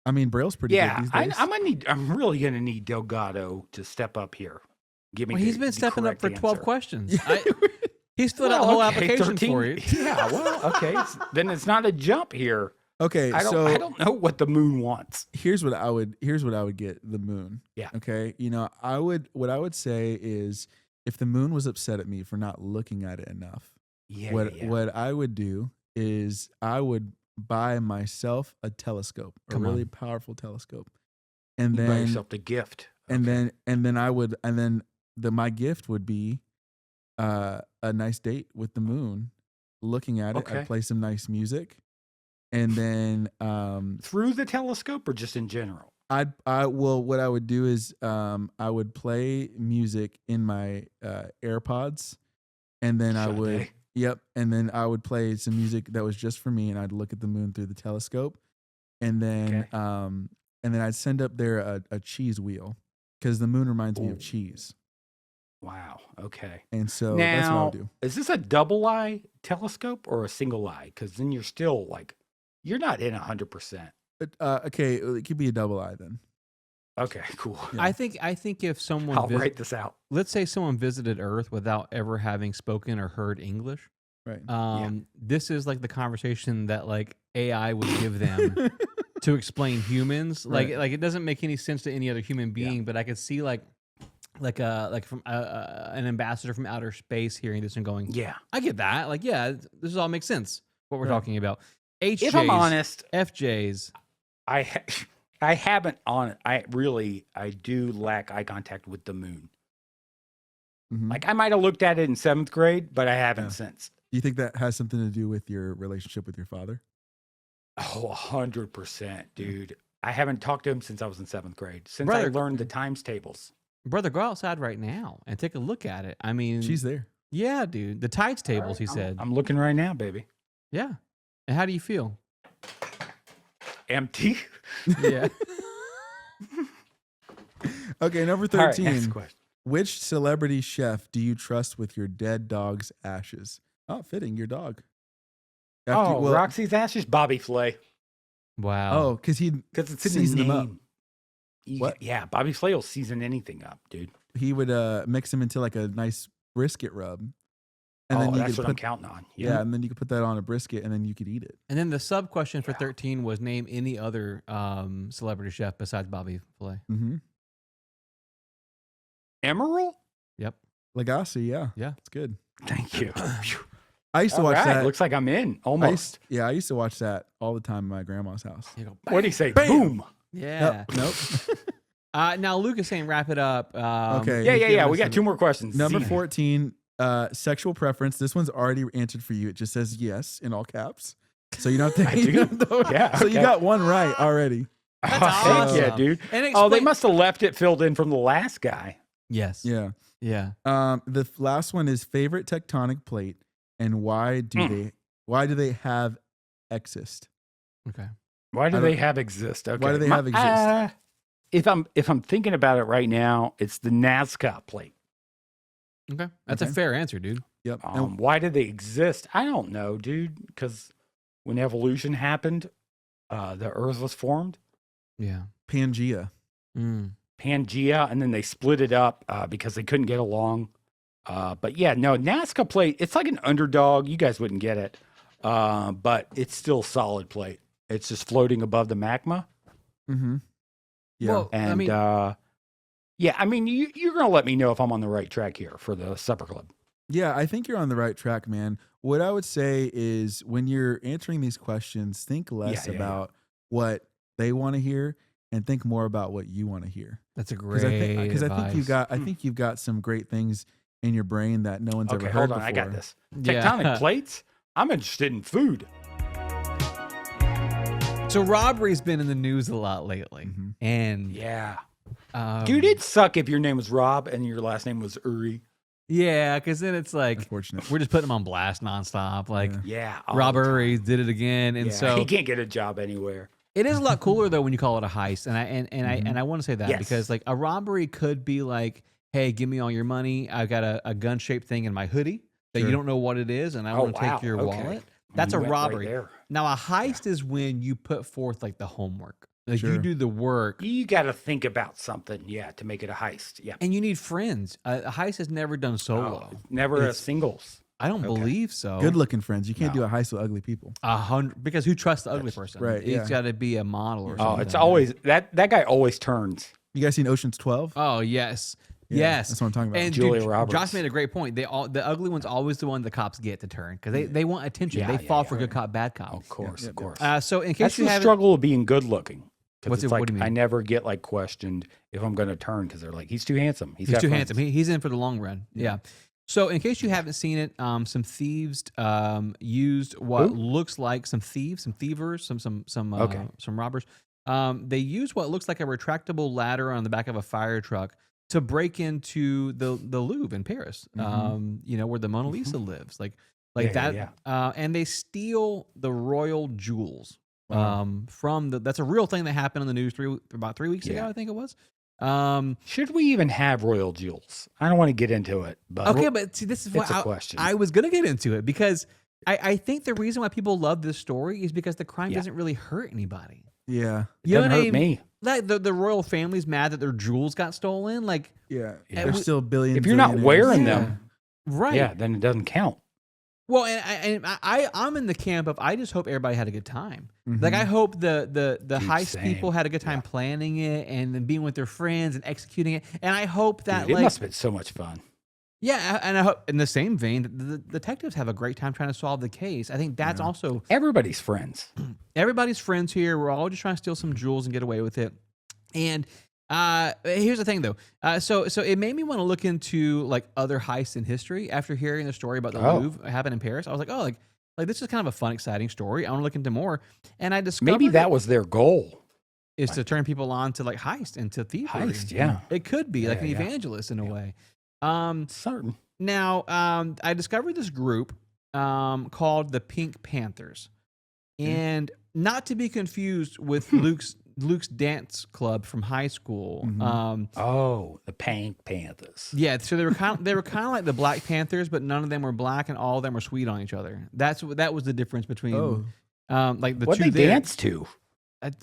I mean, Braille's pretty Yeah. good these days. I'm really gonna need Delgado to step up here. Give me. Well, he's been stepping up for 12 questions. He's filled out the whole application for you. Yeah. Well, okay. Then it's not a jump here. Okay, I don't know what the moon wants. here's what I would get the moon. Yeah. Okay. What I would say is if the moon was upset at me for not looking at it enough, Yeah. what I would do is I would buy myself a telescope, a really powerful telescope. And You buy then yourself the gift. and Okay. then my gift would be a nice date with the moon, looking at it. Okay. I'd play some nice music. And then Through the telescope or just in general? what I would do is I would play music in my AirPods, and then I would and then I would play some music that was just for me, and I'd look at the moon through the telescope, and then I'd send up there a cheese wheel because the moon reminds me of cheese, Wow. Okay. and so that's what I Now, would do. is this a double eye telescope or a single eye? Because then you're still like, you're not in 100%. Okay, it could be a double eye then. Okay, cool. Yeah. I think if someone I'll write this out. let's say someone visited Earth without ever having spoken or heard English, Right. this is like the conversation that like AI would give them to explain humans. Like Right. it doesn't make any sense to any other human being, but I could see like from an ambassador from outer space hearing this and going, Yeah. I get that. Like, yeah, this all makes sense. What we're Right. talking about. HJs, If I'm honest, FJs. I haven't on. I do lack eye contact with the moon. Mhm. Like I might have looked at it in 7th grade, but I haven't Yeah. since. Do you think that has something to do with your relationship with your father? Oh, 100%, dude. I haven't talked to him since I was in 7th grade. Since I Brother- learned the times tables. Brother, go outside right now and take a look at it. I mean, She's there. Yeah, dude. The tides tables, Right, he said. I'm looking right now, baby. Yeah. And how do you feel? Empty. Yeah. Okay, number All right, 13. next question. Which celebrity chef do you trust with your dead dog's ashes? Oh, fitting, your dog. Roxy's ashes, Bobby Flay. Wow. Oh, because it's in season the them up. name. What? Yeah, Bobby Flay will season anything up, dude. He would mix them into like a nice brisket rub. And then you that's could what I'm counting on. Yeah, and then you could put that on a brisket and then you could eat it. And then the sub question for 13 was name any other celebrity chef besides Bobby Flay. Mm-hmm. Emerald? Yep. Legacy, yeah. Yeah. It's good. Thank you. I used to watch that. Looks like I'm in almost. I used to watch that all the time at my grandma's house. What do you say? Bam! Boom. Yeah. Nope. Now Luke is saying wrap it up. Okay. Yeah. We got 2 more questions. Number Z. 14, sexual preference. This one's already answered for you. It just says yes in all caps. So you don't think Yeah. So you got one right already. That's Thank awesome. you, dude. And they must have left it filled in from the last guy. Yes. Yeah. Yeah. The last one is favorite tectonic plate and why do they have exist? Okay. Why do they have exist? Okay. Why do they have exist? If I'm thinking about it right now, it's the Nazca plate. Okay. That's a fair answer, dude. Yep. Why do they exist? I don't know, dude. Because when evolution happened, the Earth was formed. Yeah. Pangea. Pangea, and then they split it up because they couldn't get along. But yeah, no, Nazca plate, it's like an underdog. You guys wouldn't get it. But it's still solid plate. It's just floating above the magma. Mm-hmm. Yeah. Well, And you're going to let me know if I'm on the right track here for the Supper Club. Yeah, I think you're on the right track, man. What I would say is when you're answering these questions, think less about what they want to hear and think more about what you want to hear. That's a great Because I advice. think you've got some great things in your brain that no one's ever heard hold on, before. I got this. Yeah. Tectonic plates. I'm interested in food. So robbery's been in the news a lot lately. Mm-hmm. And Yeah. Dude, it'd suck if your name was Rob and your last name was Uri. yeah, because then it's like Unfortunate. we're just putting them on blast nonstop. Like Yeah. robbery did it again. And so he can't get a job anywhere. it is a lot cooler though when you call it a heist. And I want to say that Yes. because like a robbery could be like, hey, give me all your money. I've got a gun shaped thing in my hoodie that you don't know what it is, and I want to take your wallet. That's a robbery. Right Now a heist is when you put forth like the homework. Like you do the work. You got to think about something, to make it a heist. Yeah. And you need friends. A heist is never done solo. Never a singles. I don't believe so. Good looking friends. You can't do a heist with ugly people. 100 because who trusts the ugly person? right, It's yeah. got to be a model or something. Oh, it's always that guy always turns. You guys seen Ocean's 12? Oh yes, Yeah, yes. that's what I'm talking about. And Julia dude, Roberts. Josh made a great point. The ugly one's always the one the cops get to turn because they want attention. Yeah, they yeah, fall yeah. for good cop, bad cop. Of course, of course. So in case That's you the haven't, struggle of being good looking. What's It's it- what like do you mean? I never get like questioned if I'm going to turn because they're like, he's too handsome. he's got too friends. handsome. He's in for the long run. Yeah. So in case you haven't seen it, some thieves used what looks like some thievers, some robbers. They used what looks like a retractable ladder on the back of a fire truck to break into the Louvre in Paris. Where the Mona Lisa lives. Like Yeah, that. yeah, And they steal the royal jewels. That's a real thing that happened on the news about 3 weeks ago, I think it was. Should we even have royal jewels? I don't want to get into it, but Okay, but see, this is what it's a question. I was gonna get into it because I think the reason why people love this story is because the crime doesn't really hurt anybody. Yeah. It doesn't hurt me. Like the royal family's mad that their jewels got stolen. Like, Yeah. Yeah. They're still billions. If you're not wearing them, right? then it doesn't count. Well, and I'm in the camp of I just hope everybody had a good time. Like I hope the heist same. people had a good time planning it and then being with their friends and executing it. And I hope that Dude, it must have been so much fun. yeah, and I hope in the same vein the detectives have a great time trying to solve the case. I think that's also Everybody's friends. everybody's friends here. We're all just trying to steal some jewels and get away with it. And here's the thing, though. So it made me want to look into like other heists in history after hearing the story about the Louvre happened in Paris. I was like, oh, like this is kind of a fun, exciting story. I want to look into more. And I discovered Maybe that was their goal. is to turn people on to like heist and to thievery. Heist, yeah. It could be like an evangelist in a way. Certain. Now, I discovered this group called the Pink Panthers, and not to be confused with Luke's dance club from high school. The Pink Panthers. Yeah, so they were kind of like the Black Panthers, but none of them were black, and all of them were sweet on each other. That was the difference between like the what two. They dance to?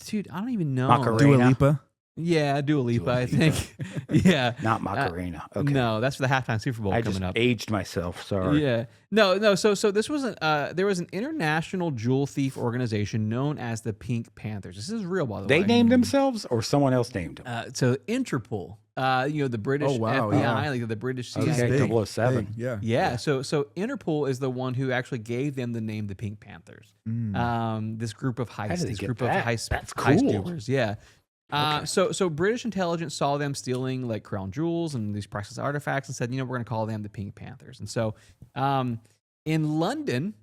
Dude, I don't even know. Macarena. Dua Lipa. Yeah, Dua Lipa, I think. Yeah. Not Macarena. Okay. No, that's for the halftime Super Bowl I coming just up. aged myself. Sorry. Yeah. No. So this wasn't. There was an international jewel thief organization known as the Pink Panthers. This is real, by the way. They named themselves, or someone else named them? So Interpol. The British FBI, like the British CIA. Okay, 007. Yeah. Yeah. So Interpol is the one who actually gave them the name the Pink Panthers. This group of heists. This group of heist. That's heist cool. doers. Yeah. So British intelligence saw them stealing like crown jewels and these priceless artifacts and said, we're going to call them the Pink Panthers. And so, in London,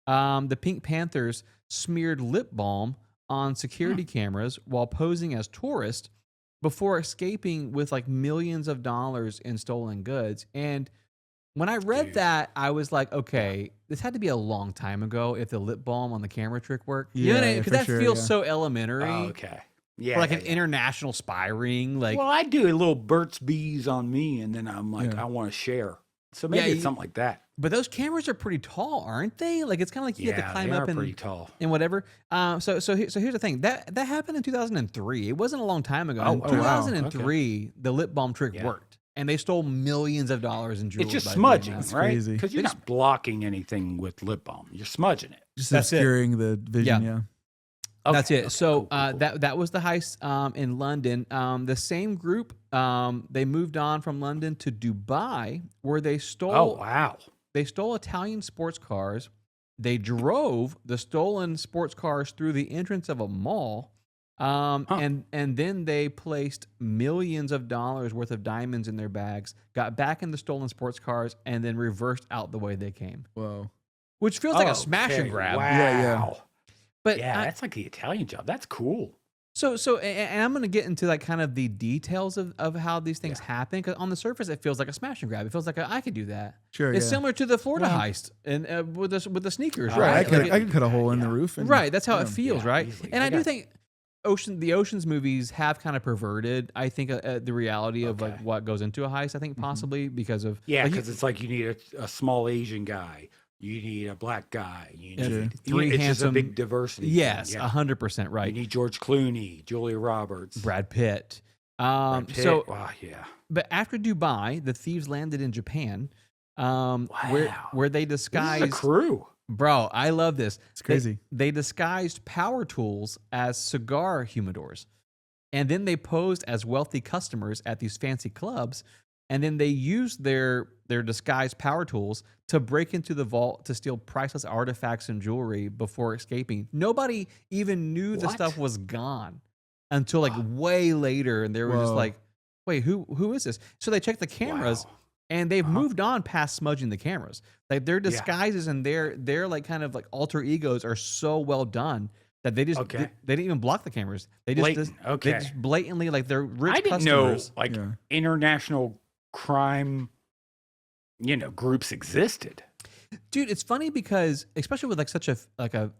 the Pink Panthers smeared lip balm on security cameras while posing as tourists before escaping with like millions of dollars in stolen goods. And when I read that, I was like, okay, this had to be a long time ago if the lip balm on the camera trick worked. Yeah, because that feels so elementary. Oh, okay. Yeah. Or like an international spy ring. Like, well, I do a little Burt's Bees on me, and then I'm like, I want to share. So maybe it's something like that. But those cameras are pretty tall, aren't they? Like it's kind of like you have to climb up and pretty tall and whatever. So here's the thing that happened in 2003. It wasn't a long time ago. In 2003, the lip balm trick worked, and they stole millions of dollars in jewels. It's just smudging, right? Crazy. Because you're not blocking anything with lip balm. You're smudging it. Just obscuring the vision. Yeah. Okay, that's it. So cool. That was the heist in London. The same group, they moved on from London to Dubai, where they stole. Oh wow! They stole Italian sports cars. They drove the stolen sports cars through the entrance of a mall, and then they placed millions of dollars worth of diamonds in their bags, got back in the stolen sports cars, and then reversed out the way they came. Whoa! Which feels like a smash and grab. Wow. Yeah. But that's like the Italian job. That's cool. So, and I'm going to get into like kind of the details of how these things happen. Because on the surface, it feels like a smash and grab. It feels like I could do that. Sure, it's similar to the Florida heist and with the sneakers, right? Right, I could cut a hole in the roof. And, right, that's how it feels, right? Easily. And I do think the Ocean's movies have kind of perverted, I think, the reality of like what goes into a heist. I think possibly because of because it's like you need a small Asian guy. You need a black guy. You need three it's handsome, just a big diversity. Yes, 100% right. You need George Clooney, Julia Roberts, Brad Pitt. So, but after Dubai, the thieves landed in Japan, where they disguised a crew. Bro, I love this. It's crazy. They disguised power tools as cigar humidors, and then they posed as wealthy customers at these fancy clubs. And then they used their disguised power tools to break into the vault to steal priceless artifacts and jewelry before escaping. Nobody even knew the stuff was gone until like way later, and they were just like, "Wait, who is this?" So they checked the cameras, and they've moved on past smudging the cameras. Like their disguises and their like kind of like alter egos are so well done that they just they didn't even block the cameras. They just they just blatantly like they're rich customers. I didn't know international crime groups existed. Dude, it's funny because especially with like such a kind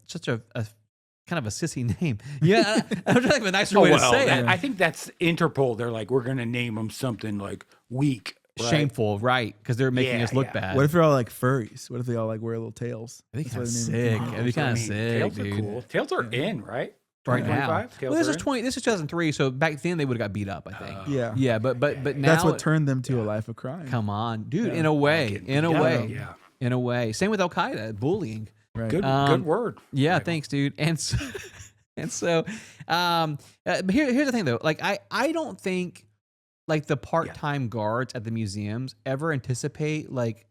of a sissy name. Yeah, I'm trying to think of a nicer way to say it. I think that's Interpol. They're like, we're gonna name them something like weak, right? Shameful, right? Because they're making us look bad. What if they're all like furries? What if they all like wear little tails? That'd be kind of sick. That'd be kind of sick, tails dude. Are cool. Tails are in, right? Right now. Well, this is 2003, so back then they would have got beat up, I think. Yeah, but now that's what turned them to a life of crime. Come on, dude. In a way. In a way. Same with Al Qaeda, bullying. Right. Good word. Yeah, thanks, dude. And so, but here's the thing though. Like I don't think like the part-time guards at the museums ever anticipate like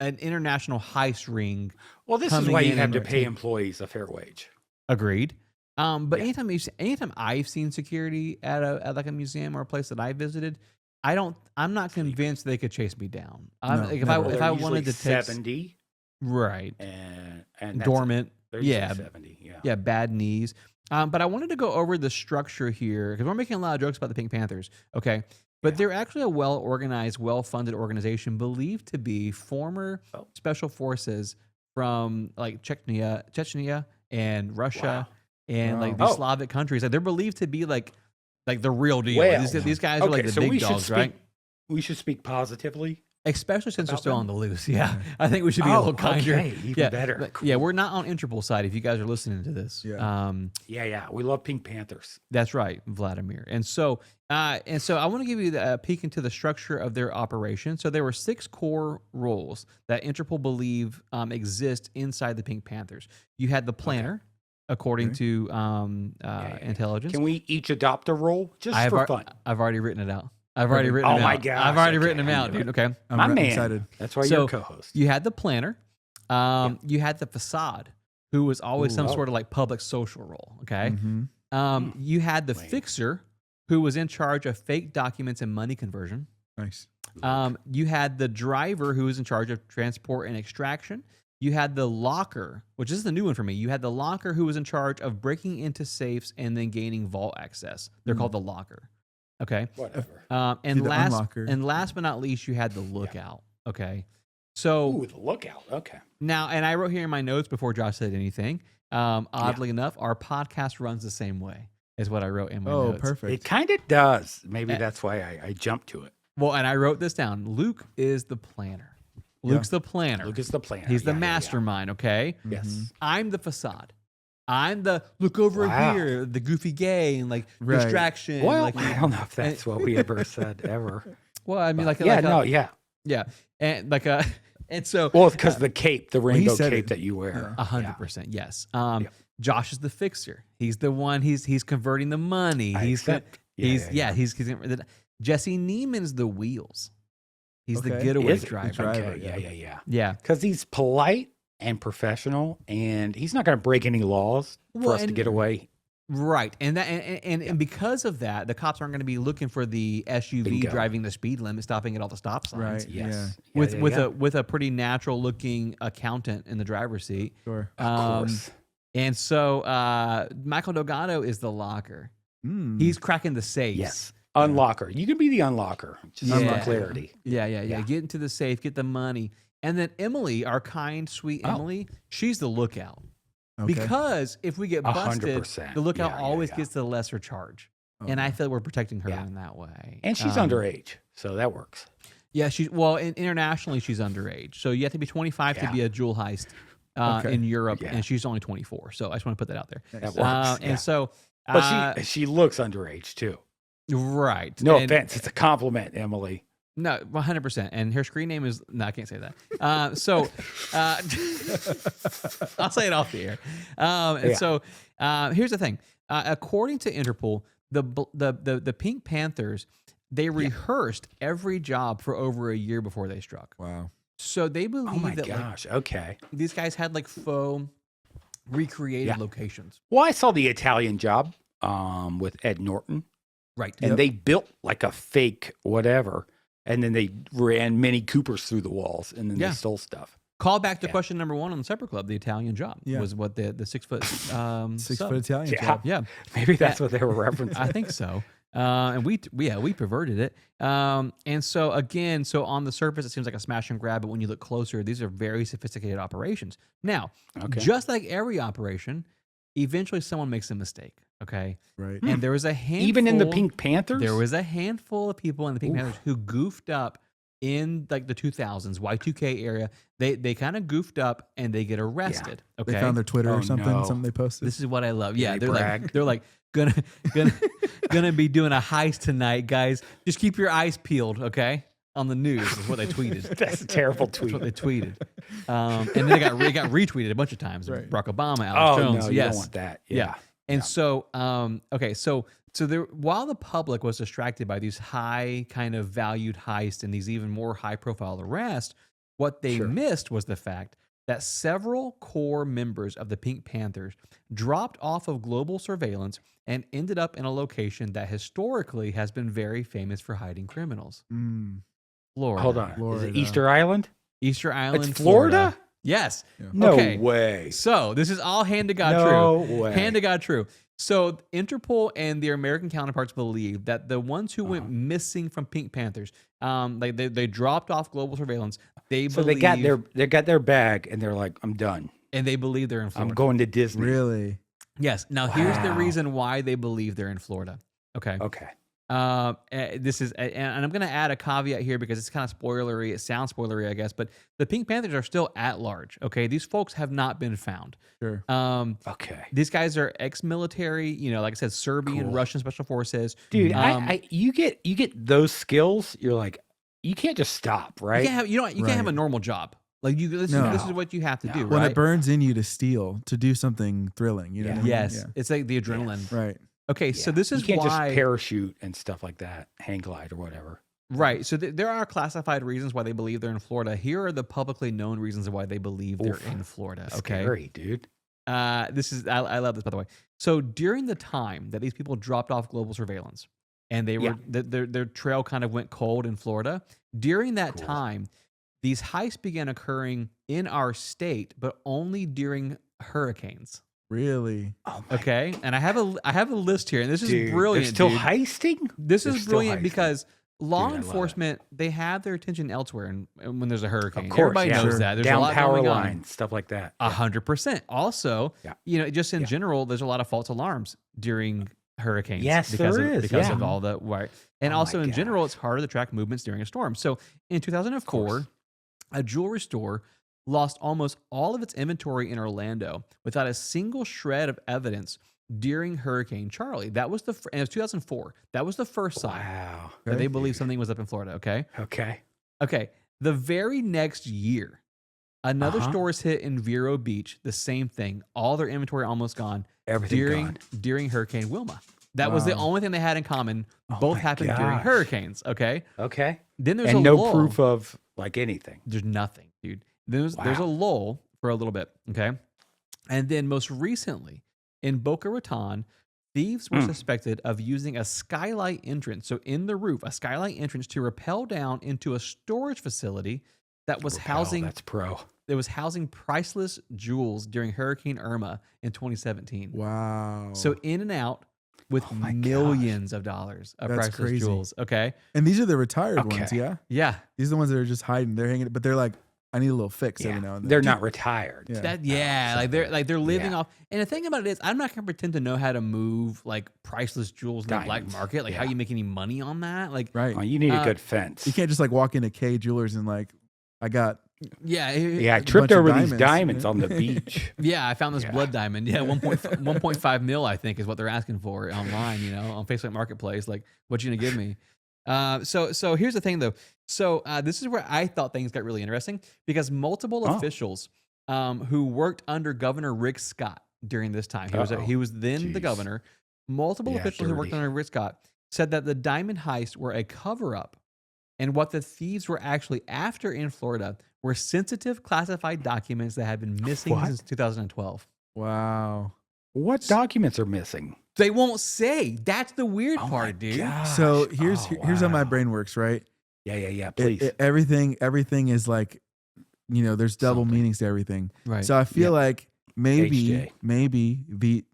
an international heist ring. Well, this is why you have to pay employees a fair wage. Agreed. But anytime I've seen security at like a museum or a place that I visited, I'm not convinced they could chase me down. If I wanted to take 70, right and dormant, Yeah. 70. Yeah. Yeah, bad knees. But I wanted to go over the structure here because we're making a lot of jokes about the Pink Panthers. Okay. But they're actually a well-organized, well-funded organization believed to be former special forces from like Chechnya and Russia and like these Slavic countries. Like they're believed to be like the real deal. Well, These guys are like the big dogs, right? We should speak positively. Especially since they're still on the loose. Yeah. I think we should be a little kinder. Okay. Even better. Cool. Yeah, we're not on Interpol side if you guys are listening to this. Yeah. We love Pink Panthers. That's right, Vladimir. And so I want to give you a peek into the structure of their operation. So there were 6 core roles that Interpol believe exist inside the Pink Panthers. You had the planner, according to intelligence. Can we each adopt a role just for fun? I've already written it out. I've already written them out. Oh my gosh. I've already written them out, dude. Okay. I'm excited. That's why you're co-host. You had the planner. You had the facade, who was always some sort of like public social role. Okay. You had the fixer, who was in charge of fake documents and money conversion. Nice. You had the driver, who was in charge of transport and extraction. You had the locker, which is the new one for me. You had the locker, who was in charge of breaking into safes and then gaining vault access. They're called the locker. Okay. Whatever. And last but not least, you had the lookout. Okay. So the lookout. Okay. Now, and I wrote here in my notes before Josh said anything. Oddly enough, our podcast runs the same way, is what I wrote in my notes. Oh, perfect. It kind of does. Maybe that's why I jumped to it. Well, and I wrote this down. Luke is the planner. Luke's the planner. Luke is the planner. He's the mastermind. Okay. Yes. I'm the facade. I'm the look over here, the goofy gay and like distraction. Well, like, I don't know if that's what we ever said ever. Well, I mean, and like and so because the cape, the rainbow cape that you wear, 100%, yes. Josh is the fixer. He's the one. He's converting the money. He's Jesse Neiman's the wheels. He's the getaway driver. Yeah. Because he's polite and professional, and he's not going to break any laws for us to get away. Right, and because of that, the cops aren't going to be looking for the SUV driving the speed limit, stopping at all the stop signs. Right. Yes. With a pretty natural looking accountant in the driver's seat. Sure. Of course. And so Michael Delgado is the locker. He's cracking the safes. Yes. Unlocker. You can be the unlocker, just for clarity. Yeah. Get into the safe, get the money. And then Emily, our kind, sweet Emily, she's the lookout. Okay. Because if we get busted, 100%. The lookout always gets the lesser charge. Okay. And I feel we're protecting her in that way. And she's underage, so that works. Yeah, internationally, she's underage. So you have to be 25 to be a jewel heist in Europe, and she's only 24. So I just want to put that out there. That works. And so... But she looks underage, too. Right. No offense. It's a compliment, Emily. No, 100%. And her screen name is... No, I can't say that. I'll say it off the air. So here's the thing. According to Interpol, the Pink Panthers, they rehearsed every job for over a year before they struck. Wow. So they believe these guys had like faux recreated locations. Well, I saw the Italian Job with Ed Norton. Right. And they built like a fake whatever. And then they ran Mini Coopers through the walls, and then they stole stuff. Call back to question number 1 on the Supper Club. The Italian Job was what the 6 foot 6 foot Italian job. Yeah, maybe that's what they were referencing. I think so. And we perverted it. And so again, on the surface it seems like a smash and grab, but when you look closer, these are very sophisticated operations. Now, just like every operation, eventually someone makes a mistake. Okay. Right. And there was a handful. Even in the Pink Panthers? There was a handful of people in the Pink Panthers who goofed up in like the 2000s, Y2K area. They kind of goofed up and they get arrested. Yeah. Okay. They found their Twitter or something they posted. This is what I love. Yeah. They're like gonna be doing a heist tonight, guys. Just keep your eyes peeled, okay? On the news is what they tweeted. That's a terrible tweet. That's what they tweeted. And then it got retweeted a bunch of times. Right. Barack Obama, Alex Jones. No, you don't want that. Yeah. And so, so there, while the public was distracted by these high kind of valued heists and these even more high profile arrests, what they missed was the fact that several core members of the Pink Panthers dropped off of global surveillance and ended up in a location that historically has been very famous for hiding criminals. Florida. Hold on. Florida. Is it Easter Island? Easter Island, it's Florida? Yes. Yeah. No Okay. way. So this is all hand to God No true. way. Hand to God true. So Interpol and their American counterparts believe that the ones who went missing from Pink Panthers, like they dropped off global surveillance. They got their bag and they're like, I'm done. and they believe they're in Florida. I'm going to Disney. Really? Yes. Now here's the reason why they believe they're in Florida. Okay. Okay. This is, and I'm going to add a caveat here because it's kind of spoilery. It sounds spoilery, I guess, but the Pink Panthers are still at large. Okay. These folks have not been found. Sure. Okay. These guys are ex-military, like I said, Serbian, Russian special forces. Dude, you get those skills. You're like, you can't just stop, right? You can't have a normal job. Like this is what you have to do. When right? it burns in you to steal, to do something thrilling, you know. What I mean? Yes. Yeah. It's like the adrenaline. Yes. Right. Okay. So this is you can't why just parachute and stuff like that, hang glide or whatever. Right. So there are classified reasons why they believe they're in Florida. Here are the publicly known reasons why they believe they're in Florida. Okay. Scary, dude. I love this, by the way. So during the time that these people dropped off global surveillance and they were their trail kind of went cold in Florida, during that time, these heists began occurring in our state, but only during hurricanes. Really? Oh Okay. And I have a list here, and this is brilliant. They're still dude. heisting? This They're is still brilliant heisting. because law Dude, I love enforcement, they have their attention elsewhere and when there's a hurricane. Of course, Everybody knows that. There's a down lot power going on. lines, stuff like that. 100%. Also, just in general, there's a lot of false alarms during hurricanes. Yes, because there is. Because of all the right. And Oh also my in general, gosh. it's harder to track movements during a storm. So in 2004, a jewelry store lost almost all of its inventory in Orlando without a single shred of evidence during Hurricane Charlie. That was and it was 2004. That was the first sign that they believed something was up in Florida. Okay. Okay. The very next year, another store was hit in Vero Beach. The same thing. All their inventory almost gone. Everything during Hurricane Wilma. That was the only thing they had in common. Both happened during hurricanes. Okay. Then there's no lull. proof of like anything. There's nothing, dude. There's a lull for a little bit. Okay. And then most recently in Boca Raton, thieves were suspected of using a skylight entrance. So in the roof, a skylight entrance to rappel down into a storage facility that was housing priceless jewels during Hurricane Irma in 2017. Wow. So in and out with millions of dollars of That's priceless crazy. jewels. Okay. And these are the retired ones, yeah? Yeah. These are the ones that are just hiding. They're hanging, but they're like, I need a little fix every now and then. They're not retired. Yeah. They're living off. And the thing about it is, I'm not gonna pretend to know how to move like priceless jewels in the black market, like how you make any money on that. Like, right. Oh, you need a good fence. You can't just like walk into K Jewelers and like, I got. I tripped over these diamonds on the beach. Yeah, I found this blood diamond. Yeah, 1.5 mil, I think, is what they're asking for online. On Facebook Marketplace. Like, what you gonna give me? So here's the thing, though. So this is where I thought things got really interesting because multiple officials who worked under Governor Rick Scott during this time, he was then the governor. Multiple officials who worked under Rick Scott said that the diamond heists were a cover-up, and what the thieves were actually after in Florida were sensitive classified documents that had been missing since 2012. Wow. What documents are missing? They won't say. That's the weird part, dude. Gosh. So here's how my brain works, right? Yeah. Please. Everything is like, there's double meanings to everything. Right. So I feel like maybe the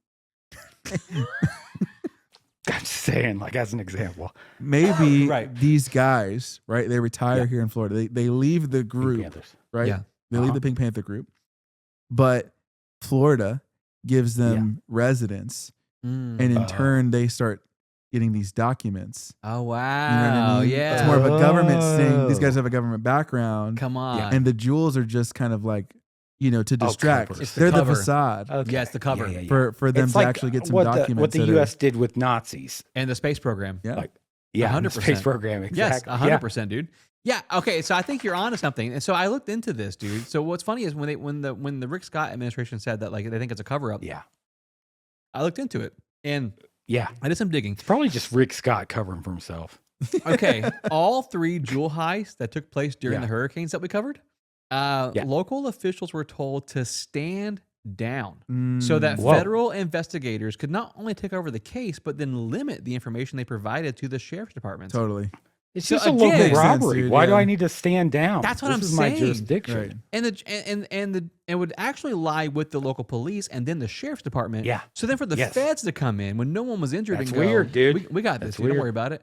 I'm just saying, like as an example. Maybe these guys, right? They retire here in Florida. They leave the group, right? Yeah. They leave the Pink Panther group, but Florida gives them residence, and in turn they start getting these documents. Oh wow! You know what I mean? Yeah, it's more of a government thing. These guys have a government background. Come on, and the jewels are just kind of like, to distract. They're the facade. Okay. Yeah, it's the cover for them it's to like actually get some what documents. What the U.S. did with Nazis and the space program. Yeah, 100%. Space program. Exactly. Yes, 100%, dude. Yeah. Okay. So I think you're onto something. And so I looked into this, dude. So what's funny is when the Rick Scott administration said that like they think it's a cover up. Yeah. I looked into it and I did some digging. It's probably just Rick Scott covering for himself. Okay. All three jewel heists that took place during the hurricanes that we covered, local officials were told to stand down so that federal investigators could not only take over the case, but then limit the information they provided to the sheriff's departments. Totally. It's So just a again- local robbery. Dude, Why do yeah. I need to stand down? That's what this I'm is my saying. jurisdiction. Right. And it would actually lie with the local police and then the sheriff's department. Yeah. So then for the Yes. feds to come in when no one was injured That's and go, weird, dude. We got this. That's Dude, don't weird. worry about it.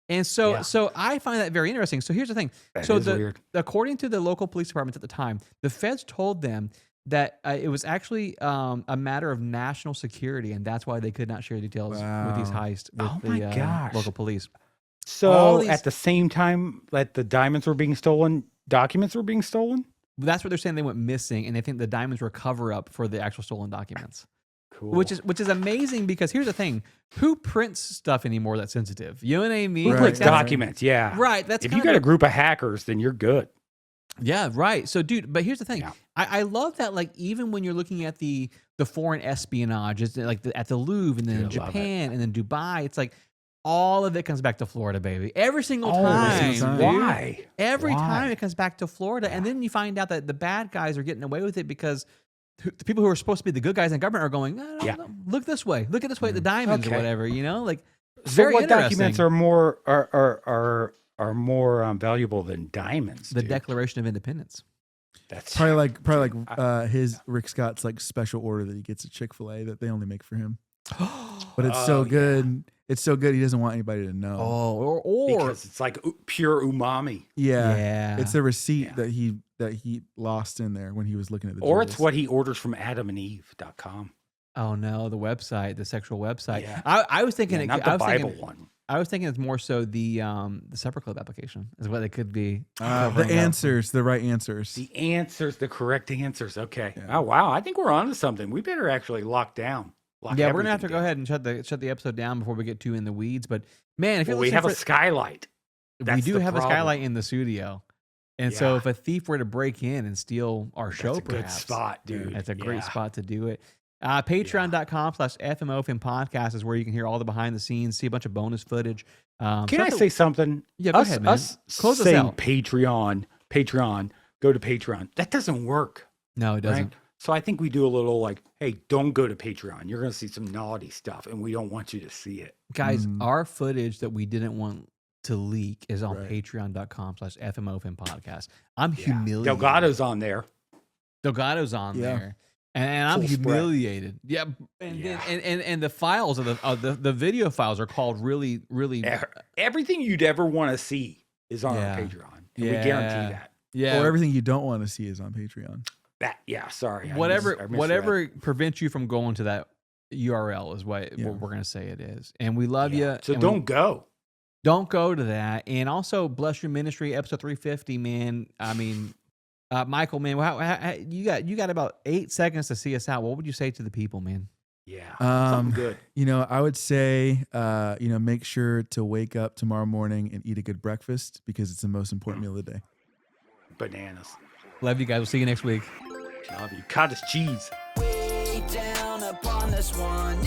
And so Yeah. so I find that very interesting. So here's the thing. That so is weird. according to the local police departments at the time, the feds told them that it was actually a matter of national security, and that's why they could not share details with these Wow. heists with Oh my the gosh. local police. So all these- at the same time that the diamonds were being stolen, documents were being stolen? That's what they're saying. They went missing, and they think the diamonds were cover up for the actual stolen documents. Cool. Which is amazing because here's the thing: who prints stuff anymore that's sensitive? You and I, me, Right. like, that's- documents, yeah. right? That's If kind you got of a group of hackers, then you're good. yeah, right. So, dude, but here's the thing: Yeah. I love that. Like, even when you're looking at the foreign espionage, it's like at the Louvre and then Dude, I love it. Japan and then Dubai, it's like all of it comes back to Florida, baby. Every single Oh, time. single dude. time. why? Every Why? time it comes back to Florida, and then you find out that the bad guys are getting away with it because the people who are supposed to be the good guys in government are going, no, Yeah. no, look this way, look at this way, at the diamonds or Okay. whatever, you know, like. So Very what documents interesting. are more are more valuable than diamonds? The dude? Declaration of Independence. That's Probably like his Rick Scott's like special order that he gets at Chick-fil-A that they only make for him. But it's so good. It's so good he doesn't want anybody to know. Oh, or because it's like pure umami. Yeah. It's the receipt Yeah. that he lost in there when he was looking at the Or jewels. it's what he orders from AdamandEve.com. oh no, the website, the sexual website. Yeah. I was thinking, Yeah, it, not I the was Bible thinking, one. I was thinking it's more so the Supper Club application is what it could be. the covering up. answers, the right answers. The answers, the correct answers. Okay. Yeah. Oh wow, I think we're onto something. We better actually lock down. Yeah, we're gonna have to everything go down. ahead and shut the episode down before we get too in the weeds. But man, if you're Well, we listening have a for, skylight. we That's do the have a problem. skylight in the studio, and so Yeah. if a thief were to break in and steal our show, That's a good perhaps, spot, dude. that's a great Yeah. spot to do it. Patreon.com/FMOFM podcast is where you can hear all the behind the scenes, see a bunch of bonus footage. Can stuff I that- say something? Yeah, go ahead, man. Us Close us saying out. Patreon, go to Patreon. That doesn't work, No, it doesn't. right? So I think we do a little like, hey, don't go to Patreon. You're going to see some naughty stuff, and we don't want you to see it. Guys, Mm. our footage that we didn't want to leak is on Right. patreon.com/FMOFM podcast. I'm Yeah. humiliated. Delgado's on there. Delgado's on Yeah. there. And I'm Full spread. humiliated. Yeah. And Yeah. Then, and the files of the video files are called really Everything you'd ever want to see is on Yeah. our Patreon. And Yeah. we guarantee that. yeah. Or everything you don't want to see is on Patreon. Sorry. I whatever misread. prevents you from going to that URL is what Yeah. we're gonna say it is. And we love Yeah. you. So and don't go. don't go to that. And also Bless Your Ministry episode 350, man. I mean, Michael, man, how, you got about 8 seconds to see us out. What would you say to the people, man? Yeah. Um, Something good. I would say, make sure to wake up tomorrow morning and eat a good breakfast because it's the most important meal of the day. Bananas. Love you guys. We'll see you next week. Love you. Cottage cheese. Way down upon this one.